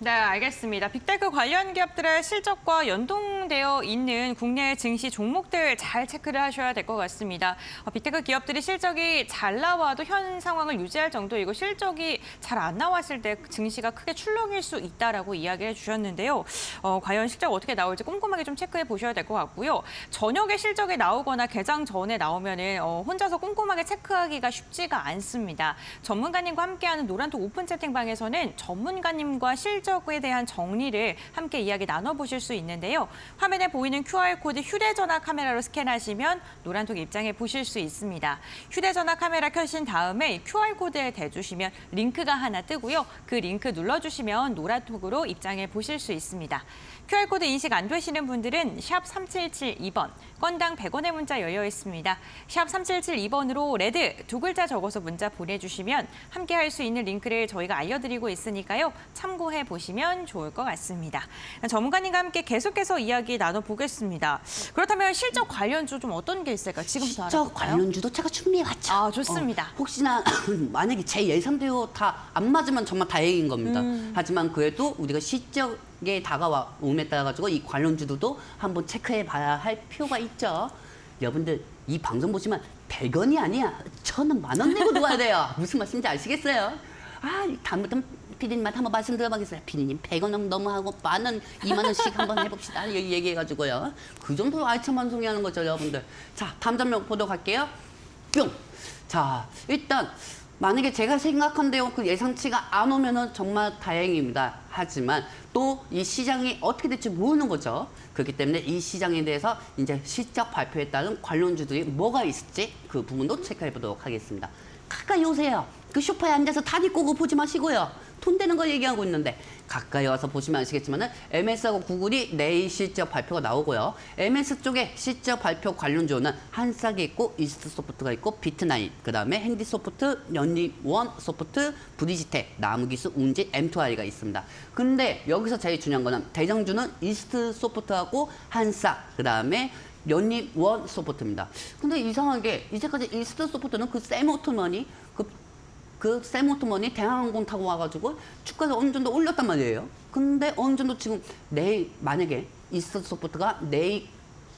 네, 알겠습니다. 빅테크 관련 기업들의 실적과 연동되어 있는 국내 증시 종목들 잘 체크를 하셔야 될 것 같습니다. 빅테크 기업들이 실적이 잘 나와도 현 상황을 유지할 정도이고, 실적이 잘 안 나왔을 때 증시가 크게 출렁일 수 있다라고 이야기해 주셨는데요. 과연 실적 어떻게 나올지 꼼꼼하게 좀 체크해 보셔야 될 것 같고요. 저녁에 실적이 나오거나 개장 전에 나오면은 혼자서 꼼꼼하게 체크하기가 쉽지가 않습니다. 전문가님과 함께하는 노란톡 오픈 채팅방에서는 전문가님과 실적 에 대한 정리를 함께 이야기 나눠보실 수 있는데요. 화면에 보이는 QR코드 휴대전화 카메라로 스캔하시면 노란톡 입장해 보실 수 있습니다. 휴대전화 카메라 켜신 다음에 QR코드에 대주시면 링크가 하나 뜨고요. 그 링크 눌러주시면 노란톡으로 입장해 보실 수 있습니다. QR코드 인식 안 되시는 분들은 샵 3772번, 건당 100원의 문자 열려 있습니다. 샵 3772번으로 레드 두 글자 적어서 문자 보내주시면 함께 할 수 있는 링크를 저희가 알려드리고 있으니까요. 참고해 보시면 좋을 것 같습니다. 전문가님과 함께 계속해서 이야기 나눠보겠습니다. 그렇다면 실적 관련주 좀 어떤 게 있을까요? 지금부터 실적 알아볼까요? 관련주도 제가 준비해왔죠. 좋습니다. 혹시나 만약에 제 예상대로 다 안 맞으면 정말 다행인 겁니다. 하지만 그래도 우리가 실적에 다가옴에 따라 가지고 이 관련주들도 한번 체크해 봐야 할 필요가 있죠. 여러분들 이 방송 보시면 100원이 아니야. 1,000원, 만원 내고 놓아야 돼요. 무슨 말씀인지 아시겠어요? 다음부터 피디님한테 한번 말씀 들어보겠어요. 피디님 100원 넘어하고 만원, 2만 원씩 한번 해봅시다. 얘기해가지고요. 그 정도로 알찬 방송이 하는 거죠, 여러분들. 자, 다음 장면 보도록 할게요. 뿅. 자, 일단 만약에 제가 생각한 대로 그 예상치가 안 오면은 정말 다행입니다. 하지만 또 이 시장이 어떻게 될지 모르는 거죠. 그렇기 때문에 이 시장에 대해서 이제 실적 발표에 따른 관련주들이 뭐가 있을지 그 부분도 체크해 보도록 하겠습니다. 가까이 오세요. 그 소파에 앉아서 다리 꼬고 보지 마시고요. 돈 되는 거 얘기하고 있는데 가까이 와서 보시면 아시겠지만은 MS하고 구글이 내일 실적 발표가 나오고요. MS 쪽에 실적 발표 관련주는 한싹이 있고 이스트소프트가 있고 비트나인, 그다음에 핸디소프트, 연립원소프트, 브리지텍, 나무기술, 운지, M2I가 있습니다. 근데 여기서 제일 중요한 거는 대장주는 이스트소프트하고 한싹, 그다음에 연립원소프트입니다. 근데 이상하게 이제까지 이스트소프트는 그 세모토머니 그 세모토머니 대한항공 타고 와가지고 주가가 어느 정도 올렸단 말이에요. 근데 어느 정도 지금 내일 만약에 이스트소프트가 내일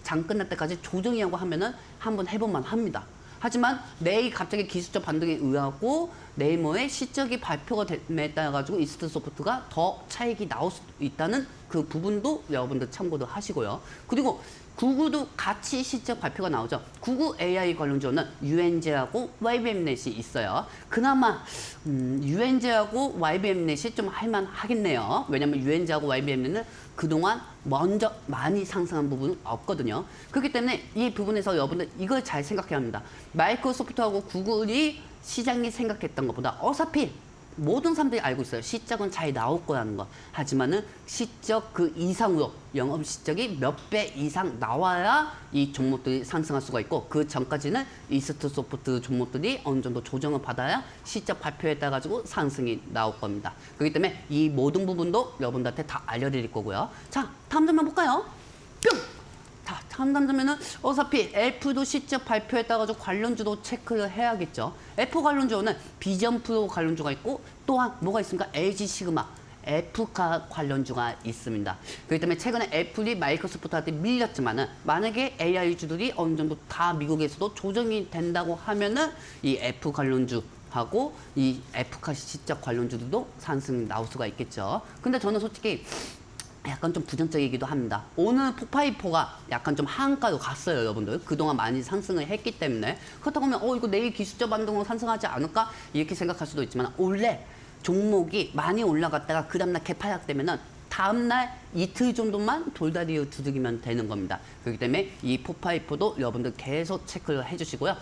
장 끝날 때까지 조정이라고 하면은 한번 해볼만 합니다. 하지만 내일 갑자기 기술적 반등에 의하고 내일 모레 실적이 발표가 됨에 따라 가지고 이스트소프트가 더 차익이 나올 수 있다는 그 부분도 여러분들 참고도 하시고요. 그리고 구글도 같이 실적 발표가 나오죠. 구글 AI 관련주는 UNG하고 YBM넷이 있어요. 그나마 UNG하고 YBM넷이 좀 할만하겠네요. 왜냐면 UNG하고 YBM넷은 그동안 먼저 많이 상승한 부분은 없거든요. 그렇기 때문에 이 부분에서 여러분들 이걸 잘 생각해야 합니다. 마이크로소프트하고 구글이 시장이 생각했던 것보다 어차피 모든 사람들이 알고 있어요. 실적은 잘 나올 거라는 거. 하지만은 실적 그 이상으로 영업 실적이 몇 배 이상 나와야 이 종목들이 상승할 수가 있고 그 전까지는 이스트소프트 종목들이 어느 정도 조정을 받아야 실적 발표에 따라 가지고 상승이 나올 겁니다. 그렇기 때문에 이 모든 부분도 여러분들한테 다 알려드릴 거고요. 자, 다음 점만 볼까요? 뿅! 자, 다음 점은 어차피 애플도 실적 발표에 따라 가지고 관련주도 체크를 해야겠죠. 애플 관련주는 비전 프로 관련주가 있고 또한 뭐가 있습니까? LG 시그마, 애플카 관련주가 있습니다. 그렇기 때문에 최근에 애플이 마이크로소프트한테 밀렸지만은 만약에 AI주들이 어느 정도 다 미국에서도 조정이 된다고 하면은 이 애플 관련주하고 이 애플카 실적 관련주들도 상승이 나올 수가 있겠죠. 근데 저는 솔직히 약간 좀 부정적이기도 합니다. 오늘 폭파이포가 약간 좀 하한가로 갔어요, 여러분들. 그동안 많이 상승을 했기 때문에. 그렇다고 하면 이거 내일 기술적 반등으로 상승하지 않을까? 이렇게 생각할 수도 있지만 원래 종목이 많이 올라갔다가 그 다음날 개파락되면은 다음날 이틀 정도만 돌다리를 두들기면 되는 겁니다. 그렇기 때문에 이 포파이포도 여러분들 계속 체크를 해주시고요.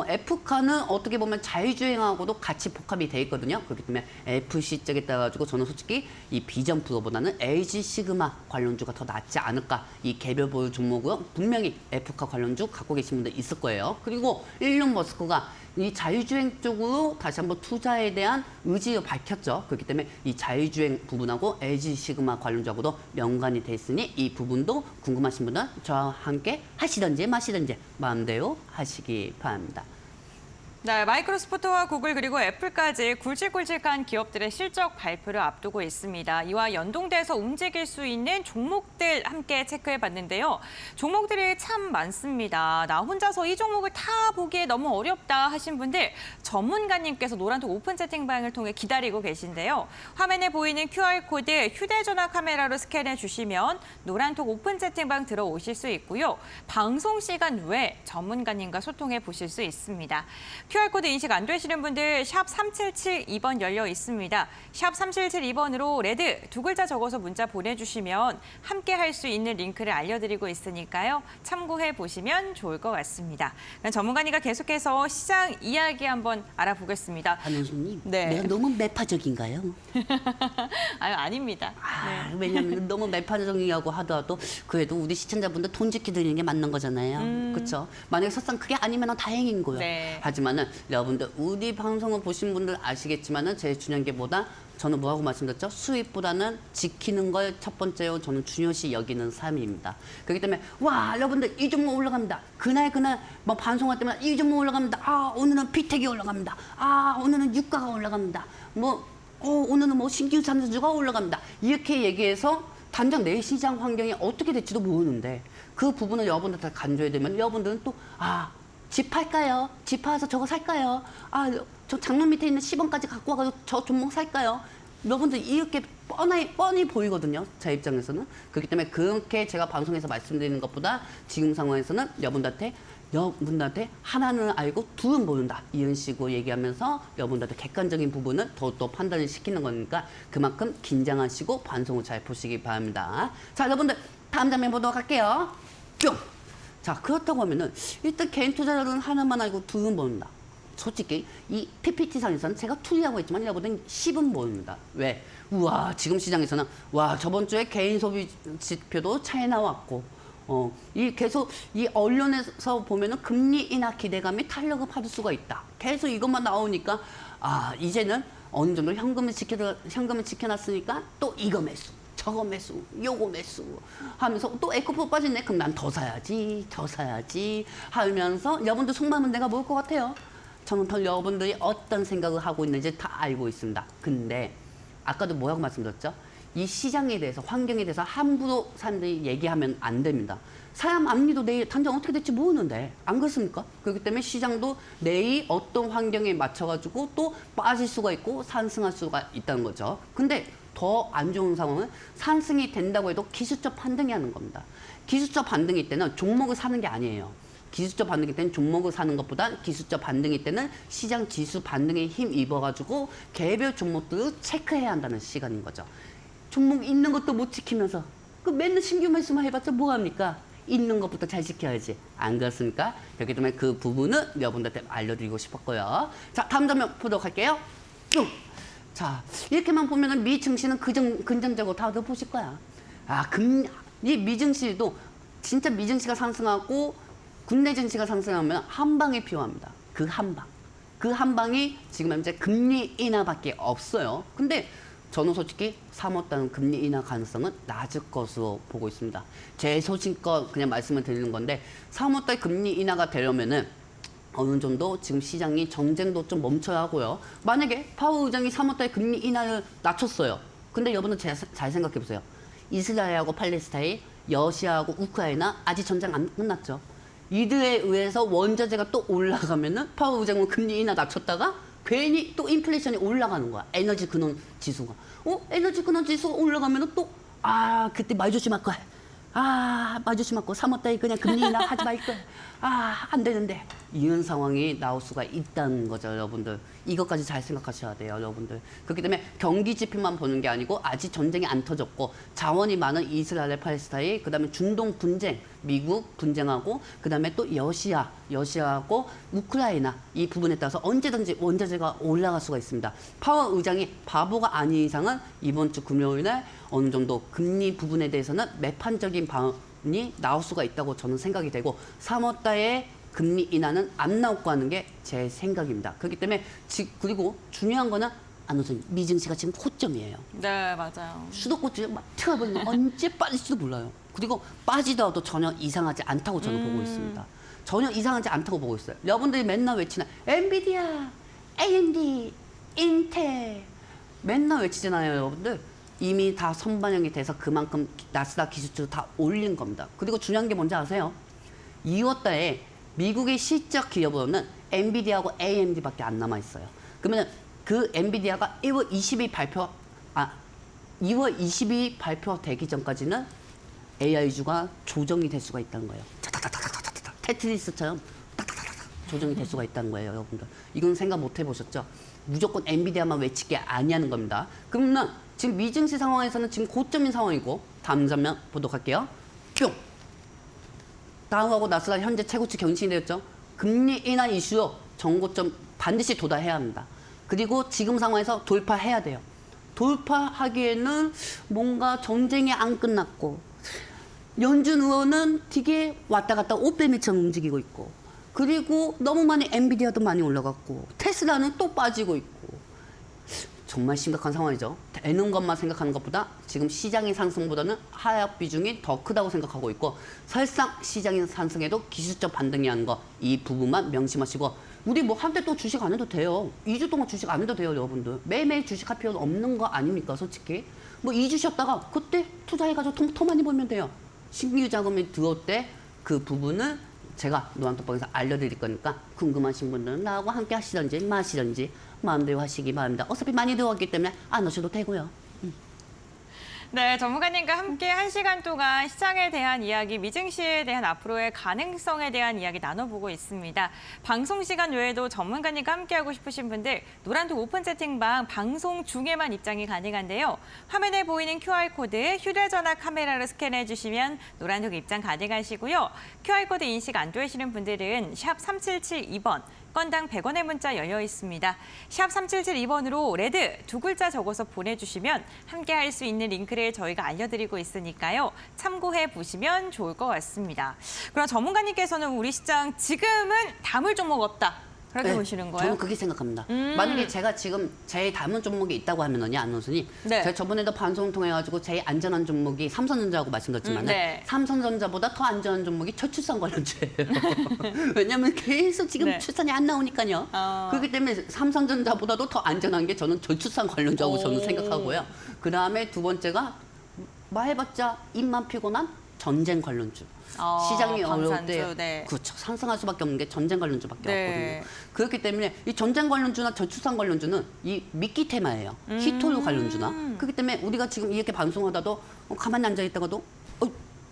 F카는 어떻게 보면 자율주행하고도 같이 복합이 돼 있거든요. 그렇기 때문에 F 실적에 따라 가지고 저는 솔직히 이 비전 프로보다는 LG 시그마 관련주가 더 낫지 않을까. 이 개별 보유 종목으로 분명히 F카 관련주 갖고 계신 분들 있을 거예요. 그리고 일론 머스크가 이 자율주행 쪽으로 다시 한번 투자에 대한 의지를 밝혔죠. 그렇기 때문에 이 자율주행 부분하고 LG 시그마 관련주하고도 연관이 돼 있으니 이 부분도 궁금하신 분은 저와 함께 하시든지 마시든지 마음대로 하시기 바랍니다. 네, 마이크로소프트와 구글 그리고 애플까지 굵직굵직한 기업들의 실적 발표를 앞두고 있습니다. 이와 연동돼서 움직일 수 있는 종목들 함께 체크해봤는데요. 종목들이 참 많습니다. 나 혼자서 이 종목을 다 보기에 너무 어렵다 하신 분들 전문가님께서 노란톡 오픈 채팅방을 통해 기다리고 계신데요. 화면에 보이는 QR코드 휴대전화 카메라로 스캔해 주시면 노란톡 오픈 채팅방 들어오실 수 있고요. 방송 시간 외에 전문가님과 소통해 보실 수 있습니다. QR코드 인식 안 되시는 분들 샵 3772번 열려 있습니다. 샵 3772번으로 레드 두 글자 적어서 문자 보내주시면 함께 할 수 있는 링크를 알려드리고 있으니까요. 참고해 보시면 좋을 것 같습니다. 전문가님과 계속해서 시장 이야기 한번 알아보겠습니다. 한현수님, 네. 내가 너무 매파적인가요? 아유, 아닙니다. 네. 왜냐면 너무 매파적이라고 하더라도 그래도 우리 시청자분들 돈 지키 드리는 게 맞는 거잖아요. 그렇죠? 만약에 설상 그게 아니면 다행인 거예요. 네. 하지만은 여러분들 우리 방송을 보신 분들 아시겠지만은 제일 중요한 게 뭐다? 저는 뭐라고 말씀드렸죠? 수입보다는 지키는 걸 첫 번째로 저는 중요시 여기는 삶입니다. 그렇기 때문에 와 여러분들 이 종목 올라갑니다. 그날 뭐 방송할 때마다 이 종목 올라갑니다. 아 오늘은 피텍이 올라갑니다. 아 오늘은 유가가 올라갑니다. 오늘은 뭐 신규 상승주가 올라갑니다. 이렇게 얘기해서 당장 내 시장 환경이 어떻게 될지도 모르는데 그 부분을 여러분들한테 간줘야 되면 여러분들은 또 집 팔까요? 집 팔아서 저거 살까요? 저 장롱 밑에 있는 10원까지 갖고 와가지고 저 종목 살까요? 여러분들 이렇게 뻔히 보이거든요. 제 입장에서는. 그렇기 때문에 그렇게 제가 방송에서 말씀드리는 것보다 지금 상황에서는 여러분들한테 하나는 알고 둘은 모른다. 이런 식으로 얘기하면서 여러분들한테 객관적인 부분을 더욱더 판단을 시키는 거니까 그만큼 긴장하시고 방송을 잘 보시기 바랍니다. 자, 여러분들 다음 장면 보도록 할게요. 뿅! 자, 그렇다고 하면은 일단 개인 투자자는 하나만 알고 둘은 모른다. 솔직히 이 PPT상에서는 제가 투리하고 있지만 여러분들은 10은 모릅니다. 왜? 우와, 지금 시장에서는 와, 저번 주에 개인 소비 지표도 차이 나왔고 이 계속 이 언론에서 보면은 금리 인하 기대감이 탄력을 받을 수가 있다. 계속 이것만 나오니까 아, 이제는 어느 정도 현금을 지켜놨으니까 또 이거 매수, 저거 매수, 요거 매수 하면서 또 에코프로 빠지네. 그럼 난 더 사야지 하면서 여러분들 속마음은 내가 뭘 것 같아요? 저는 더 여러분들이 어떤 생각을 하고 있는지 다 알고 있습니다. 근데 아까도 뭐라고 말씀드렸죠? 이 시장에 대해서, 환경에 대해서 함부로 사람들이 얘기하면 안 됩니다. 사람 앞니도 내일 단정 어떻게 될지 모르는데 안 그렇습니까? 그렇기 때문에 시장도 내일 어떤 환경에 맞춰가지고 또 빠질 수가 있고 상승할 수가 있다는 거죠. 근데 더 안 좋은 상황은 상승이 된다고 해도 기술적 반등이 하는 겁니다. 기술적 반등일 때는 종목을 사는 게 아니에요. 기술적 반등일 때는 종목을 사는 것보다 기술적 반등일 때는 시장 지수 반등에 힘입어가지고 개별 종목들을 체크해야 한다는 시간인 거죠. 종목 있는 것도 못 지키면서 그 맨날 신규 매수만 해봤자 뭐합니까? 있는 것부터 잘 지켜야지. 안 그렇습니까? 그렇기 때문에 그 부분은 여러분들한테 알려드리고 싶었고요. 자, 다음 장면 보도록 할게요. 뿅! 자, 이렇게만 보면은 미 증시는 긍정적으로 다들 보실 거야. 아, 이 미 증시도 진짜 미 증시가 상승하고 국내 증시가 상승하면 한 방이 필요합니다. 그 한 방. 그 한 방이 지금 현재 금리 인하밖에 없어요. 근데 저는 솔직히 3월달은 금리 인하 가능성은 낮을 것으로 보고 있습니다. 제 소신껏 그냥 말씀을 드리는 건데 3월달 금리 인하가 되려면은 어느 정도 지금 시장이 정쟁도 좀 멈춰야 하고요. 만약에 파월 의장이 3월달 금리 인하를 낮췄어요. 근데 여러분들 잘 생각해 보세요. 이스라엘하고 팔레스타인, 러시아하고 우크라이나 아직 전쟁 안 끝났죠. 이들에 의해서 원자재가 또 올라가면은 파월 의장은 금리 인하 낮췄다가 괜히 또 인플레이션이 올라가는 거야. 에너지 근원 지수가. 에너지 근원 지수가 올라가면은 또, 그때 말 조심할 거야. 말 조심할 거. 3월달에 그냥 금리 인하 하지 말 거야. 안 되는데. 이런 상황이 나올 수가 있다는 거죠, 여러분들. 이것까지 잘 생각하셔야 돼요, 여러분들. 그렇기 때문에 경기 지표만 보는 게 아니고 아직 전쟁이 안 터졌고 자원이 많은 이스라엘, 팔레스타인, 그다음에 중동 분쟁, 미국 분쟁하고 그다음에 또 러시아하고 우크라이나 이 부분에 따라서 언제든지 원자재가 올라갈 수가 있습니다. 파월 의장이 바보가 아닌 이상은 이번 주 금요일 날 어느 정도 금리 부분에 대해서는 매판적인 방안이 나올 수가 있다고 저는 생각이 되고 3월 달에 금리 인하는 안 나올 거 하는 게 제 생각입니다. 그렇기 때문에 그리고 중요한 거는 안호선님 미증시가 지금 고점이에요. 네, 맞아요. 수도꼭지에 막 틀어버리면 언제 빠질지도 몰라요. 그리고 빠지더라도 전혀 이상하지 않다고 저는 보고 있습니다. 전혀 이상하지 않다고 보고 있어요. 여러분들이 맨날 외치는 엔비디아, AMD, 인텔 맨날 외치잖아요, 여러분들. 이미 다 선반영이 돼서 그만큼 나스닥 기술주로 다 올린 겁니다. 그리고 중요한 게 뭔지 아세요? 2월 달에 미국의 실적 기업으로는 엔비디아하고 AMD밖에 안 남아 있어요. 그러면 그 엔비디아가 2월 22일 발표되기 전까지는 AI주가 조정이 될 수가 있다는 거예요. 타타타타타타타 테트리스처럼 타타타타 조정이 될 수가 있다는 거예요, 여러분들. 이건 생각 못 해보셨죠? 무조건 엔비디아만 외치게 아니하는 겁니다. 그러면 지금 미증시 상황에서는 지금 고점인 상황이고 다음 장면 보도록 할게요. 뿅! 다우하고 나스닥 현재 최고치 경신이 되었죠. 금리 인하 이슈로 정고점 반드시 도달해야 합니다. 그리고 지금 상황에서 돌파해야 돼요. 돌파하기에는 뭔가 전쟁이 안 끝났고 연준 의원은 되게 왔다 갔다 옷빼미처럼 움직이고 있고 그리고 너무 많이 엔비디아도 많이 올라갔고 테슬라는 또 빠지고 있고 정말 심각한 상황이죠. 되는 것만 생각하는 것보다 지금 시장의 상승보다는 하락 비중이 더 크다고 생각하고 있고 설상 시장의 상승에도 기술적 반등이 하는 거 이 부분만 명심하시고 우리 뭐 한때 또 주식 안 해도 돼요. 2주 동안 주식 안 해도 돼요, 여러분들. 매일매일 주식할 필요는 없는 거 아닙니까, 솔직히? 뭐 2주 쉬었다가 그때 투자해가지고 더 많이 벌면 돼요. 신규 자금이 들어올 때 그 부분을 제가 노란톡방에서 알려드릴 거니까 궁금하신 분들은 나하고 함께 하시던지 마시던지 마음대로 하시기 바랍니다. 어차피 많이 들어왔기 때문에 안 오셔도 되고요. 네, 전문가님과 함께 1시간 동안 시장에 대한 이야기, 미증시에 대한 앞으로의 가능성에 대한 이야기 나눠보고 있습니다. 방송 시간 외에도 전문가님과 함께하고 싶으신 분들 노란톡 오픈 채팅방 방송 중에만 입장이 가능한데요. 화면에 보이는 QR코드 휴대전화 카메라로 스캔해 주시면 노란톡 입장 가능하시고요. QR코드 인식 안 되시는 분들은 샵 3772번 건당 100원의 문자 열려 있습니다. 샵 3772번으로 레드 두 글자 적어서 보내주시면 함께 할 수 있는 링크를 저희가 알려드리고 있으니까요. 참고해 보시면 좋을 것 같습니다. 그럼 전문가님께서는 우리 시장 지금은 담을 종목 없다. 그렇게 보시는 거예요? 저는 그렇게 생각합니다. 만약에 제가 지금 제일 담은 종목이 있다고 하면은요, 안원순이 네. 제가 저번에도 방송 통해 가지고 제일 안전한 종목이 삼성전자라고 말씀드렸지만 네. 삼성전자보다 더 안전한 종목이 저출산 관련주예요. 왜냐하면 계속 지금 네. 출산이 안 나오니까요. 그렇기 때문에 삼성전자보다도 더 안전한 게 저는 저출산 관련주라고 저는 생각하고요. 그 다음에 두 번째가 말해봤자 입만 피곤한 전쟁 관련주. 시장이 어려울 때 네. 그렇죠. 상승할 수밖에 없는 게 전쟁 관련주밖에 네. 없거든요. 그렇기 때문에 이 전쟁 관련주나 저출산 관련주는 이 미끼 테마예요. 히토류 관련주나. 그렇기 때문에 우리가 지금 이렇게 방송하다도 가만히 앉아 있다가도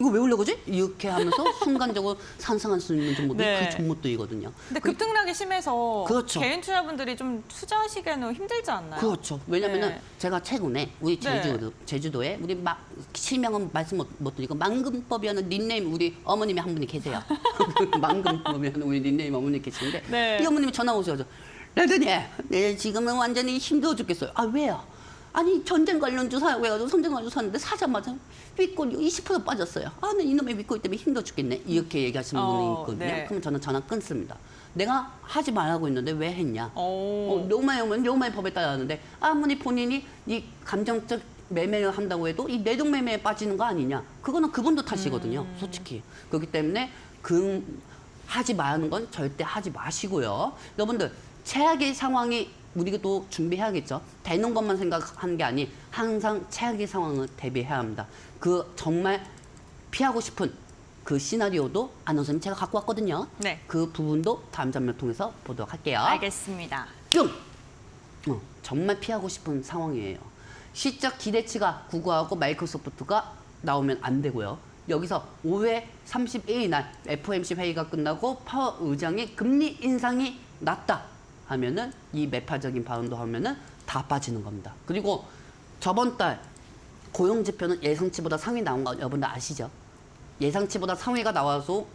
이거 왜 올라가지? 이렇게 하면서 순간적으로 상승할 수 있는 종목이 네. 그 종목들이거든요. 근데 급등락이 심해서 그렇죠. 개인 투자분들이 좀 투자하시기에는 힘들지 않나요? 그렇죠. 왜냐면은 네. 제가 최근에 우리 제주도에 우리 실명은 말씀 못 드리고 망금법이라는 닉네임 우리 어머님이 한 분이 계세요. 망금법이라는 우리 닉네임 어머니 계시는데 네. 이 어머님이 전화 오셔서 레드니, 네, 지금은 완전히 힘들어 죽겠어요. 아 왜요? 아니 전쟁 관련주 사고 해가지고 전쟁 관련주 샀는데 사자마자 윗골이 20% 빠졌어요. 아, 나 이놈의 윗골 때문에 힘들어 죽겠네. 이렇게 얘기하시는 분이 있거든요. 네. 그럼 저는 전화 끊습니다. 내가 하지 말라고 했는데 왜 했냐? 오. 로마에 오면 로마의 법에 따라 하는데 아무리 본인이 이 감정적 매매를 한다고 해도 이 내동 매매에 빠지는 거 아니냐? 그거는 그분도 탓이거든요. 솔직히. 그렇기 때문에 하지 말라는 건 절대 하지 마시고요. 여러분들 최악의 상황이 우리가 또 준비해야겠죠. 되는 것만 생각하는 게 아니 항상 최악의 상황을 대비해야 합니다. 그 정말 피하고 싶은 그 시나리오도 안원선님 제가 갖고 왔거든요. 네. 그 부분도 다음 장면 통해서 보도록 할게요. 알겠습니다. 뿅! 정말 피하고 싶은 상황이에요. 시적 기대치가 구구하고 마이크로소프트가 나오면 안 되고요. 여기서 5회 31일 날 FOMC 회의가 끝나고 파월 의장이 금리 인상이 낮다 하면은 이 매파적인 발언도 하면은 다 빠지는 겁니다. 그리고 저번 달 고용 지표는 예상치보다 상위 나온 거 여러분들 아시죠? 예상치보다 상위가 나와서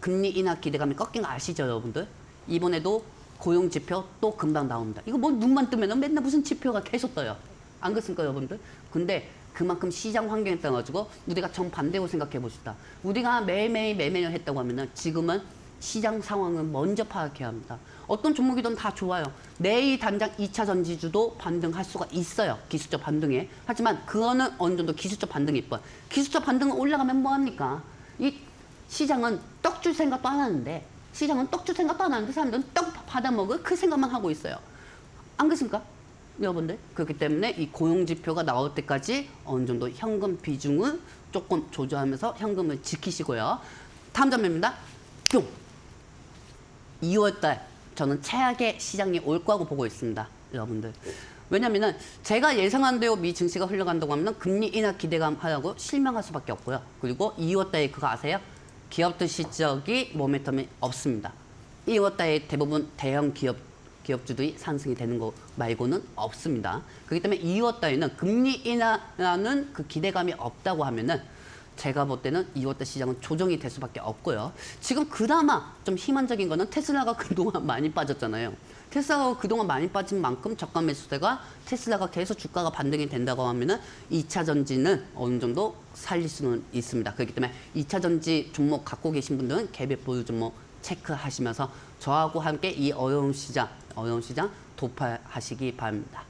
금리 인하 기대감이 꺾인 거 아시죠, 여러분들? 이번에도 고용 지표 또 금방 나옵니다. 이거 뭐 눈만 뜨면은 맨날 무슨 지표가 계속 떠요. 안 그렇습니까, 여러분들? 근데 그만큼 시장 환경에 따라 가지고 우리가 정반대로 생각해 봅시다. 우리가 매일매일 매매를 했다고 하면은 지금은 시장 상황을 먼저 파악해야 합니다. 어떤 종목이든 다 좋아요. 내일 당장 2차 전지주도 반등할 수가 있어요. 기술적 반등에. 하지만 그거는 어느 정도 기술적 반등이 있고 기술적 반등은 올라가면 뭐합니까? 이 시장은 떡 줄 생각도 안 하는데 사람들은 떡 받아먹을 그 생각만 하고 있어요. 안 그렇습니까? 여러분들. 그렇기 때문에 이 고용지표가 나올 때까지 어느 정도 현금 비중을 조금 조절하면서 현금을 지키시고요. 다음 장면입니다. 뿅! 2월달 저는 최악의 시장이 올 거라고 보고 있습니다. 여러분들. 왜냐면은 제가 예상한 대로 미 증시가 흘러간다고 하면 금리 인하 기대감 하라고 실망할 수밖에 없고요. 그리고 2월달에 그거 아세요? 기업들 실적이 모멘텀이 없습니다. 2월달에 대부분 대형 기업주들이 상승이 되는 거 말고는 없습니다. 그렇기 때문에 2월달에는 금리 인하라는 그 기대감이 없다고 하면은 제가 볼 때는 2월달 시장은 조정이 될 수밖에 없고요. 지금 그나마 좀 희망적인 거는 테슬라가 그동안 많이 빠졌잖아요. 테슬라가 그동안 많이 빠진 만큼 저가 매수세가 테슬라가 계속 주가가 반등이 된다고 하면은 2차 전지는 어느 정도 살릴 수는 있습니다. 그렇기 때문에 2차 전지 종목 갖고 계신 분들은 개별 보유 종목 체크하시면서 저하고 함께 이 어려운 시장 돌파하시기 바랍니다.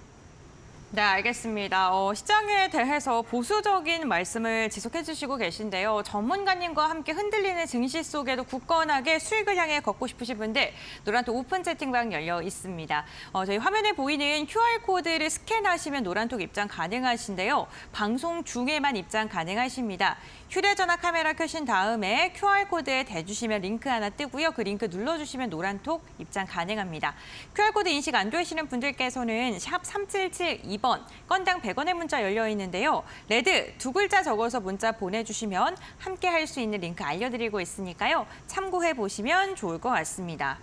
네, 알겠습니다. 시장에 대해서 보수적인 말씀을 지속해 주시고 계신데요. 전문가님과 함께 흔들리는 증시 속에도 굳건하게 수익을 향해 걷고 싶으신 분들 노란톡 오픈 채팅방 열려 있습니다. 저희 화면에 보이는 QR코드를 스캔하시면 노란톡 입장 가능하신데요. 방송 중에만 입장 가능하십니다. 휴대전화 카메라 켜신 다음에 QR코드에 대주시면 링크 하나 뜨고요. 그 링크 눌러주시면 노란톡 입장 가능합니다. QR코드 인식 안 되시는 분들께서는 샵 3772번 건당 100원의 문자 열려 있는데요. 레드 두 글자 적어서 문자 보내주시면 함께 할 수 있는 링크 알려드리고 있으니까요. 참고해 보시면 좋을 것 같습니다.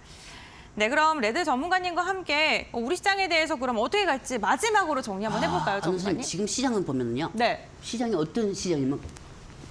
네, 그럼 레드 전문가님과 함께 우리 시장에 대해서 그럼 어떻게 갈지 마지막으로 정리 한번 해볼까요, 전문가님? 지금 시장을 보면요. 네. 시장이 어떤 시장이면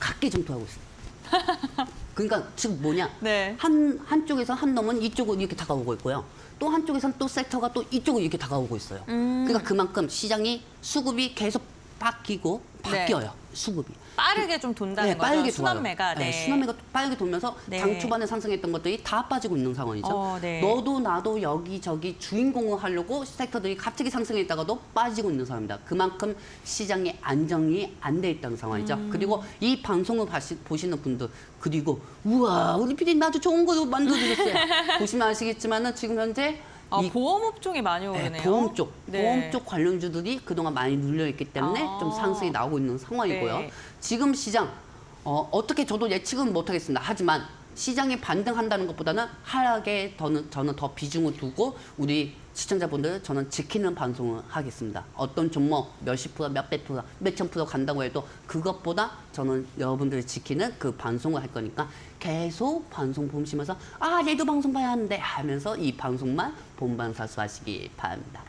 각계정통하고 있어요. 그러니까 지금 뭐냐? 네. 한쪽에서 한 놈은 이쪽으로 이렇게 다가오고 있고요. 또 한쪽에서는 또 섹터가 또 이쪽으로 이렇게 다가오고 있어요. 그러니까 그만큼 시장이 수급이 계속 바뀌고 바뀌어요. 네. 수급이. 빠르게 좀 돈다는 거죠, 빠르게 순환매가. 돌아요. 네. 순환매가 빠르게 돌면서 네. 장 초반에 상승했던 것들이 다 빠지고 있는 상황이죠. 네. 너도 나도 여기저기 주인공을 하려고 섹터들이 갑자기 상승했다가도 빠지고 있는 상황입니다. 그만큼 시장의 안정이 안 돼 있다는 상황이죠. 그리고 이 방송을 보시는 분들 그리고 우와 우리 PD님 아주 좋은 거 만들어주셨어요. 보시면 아시겠지만은 지금 현재 보험업종이 많이 오르네요. 보험 쪽, 네. 보험 쪽 관련주들이 그동안 많이 눌려있기 때문에 좀 상승이 나오고 있는 상황이고요. 네. 지금 시장 어떻게 저도 예측은 못하겠습니다. 하지만 시장이 반등한다는 것보다는 하락에 저는 더 비중을 두고 우리 시청자분들 저는 지키는 방송을 하겠습니다. 어떤 종목 몇십 프로, 몇백 프로, 몇천 프로 간다고 해도 그것보다 저는 여러분들이 지키는 그 방송을 할 거니까 계속 방송 보시면서 레드 방송 봐야 하는데 하면서 이 방송만 본방사수하시기 바랍니다.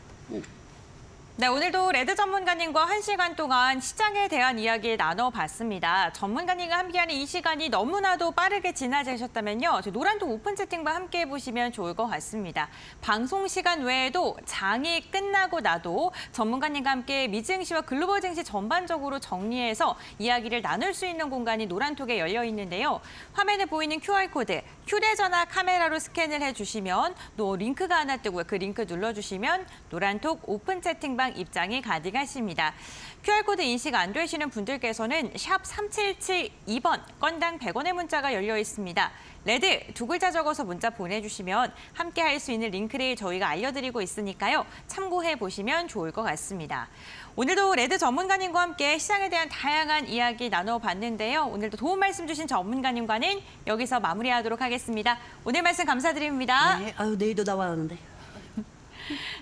네, 오늘도 레드 전문가님과 1시간 동안 시장에 대한 이야기 나눠봤습니다. 전문가님과 함께하는 이 시간이 너무나도 빠르게 지나가셨다면요. 저희 노란톡 오픈 채팅방 함께 해보시면 좋을 것 같습니다. 방송 시간 외에도 장이 끝나고 나도 전문가님과 함께 미증시와 글로벌 증시 전반적으로 정리해서 이야기를 나눌 수 있는 공간이 노란톡에 열려 있는데요. 화면에 보이는 QR코드, 휴대전화 카메라로 스캔을 해주시면 또 링크가 하나 뜨고요. 그 링크 눌러주시면 노란톡 오픈 채팅방 입장이 가능하십니다. QR코드 인식 안 되시는 분들께서는 샵 3772번 건당 100원의 문자가 열려 있습니다. 레드 두 글자 적어서 문자 보내주시면 함께 할 수 있는 링크를 저희가 알려드리고 있으니까요. 참고해 보시면 좋을 것 같습니다. 오늘도 레드 전문가님과 함께 시장에 대한 다양한 이야기 나눠봤는데요. 오늘도 도움 말씀 주신 전문가님과는 여기서 마무리하도록 하겠습니다. 오늘 말씀 감사드립니다. 네, 내일도 나와야 하는데.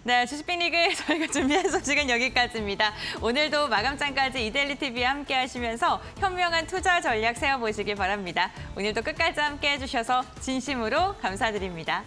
네, 주식빅리그 저희가 준비한 소식은 여기까지입니다. 오늘도 마감장까지 이데일리 TV와 함께 하시면서 현명한 투자 전략 세워보시기 바랍니다. 오늘도 끝까지 함께 해주셔서 진심으로 감사드립니다.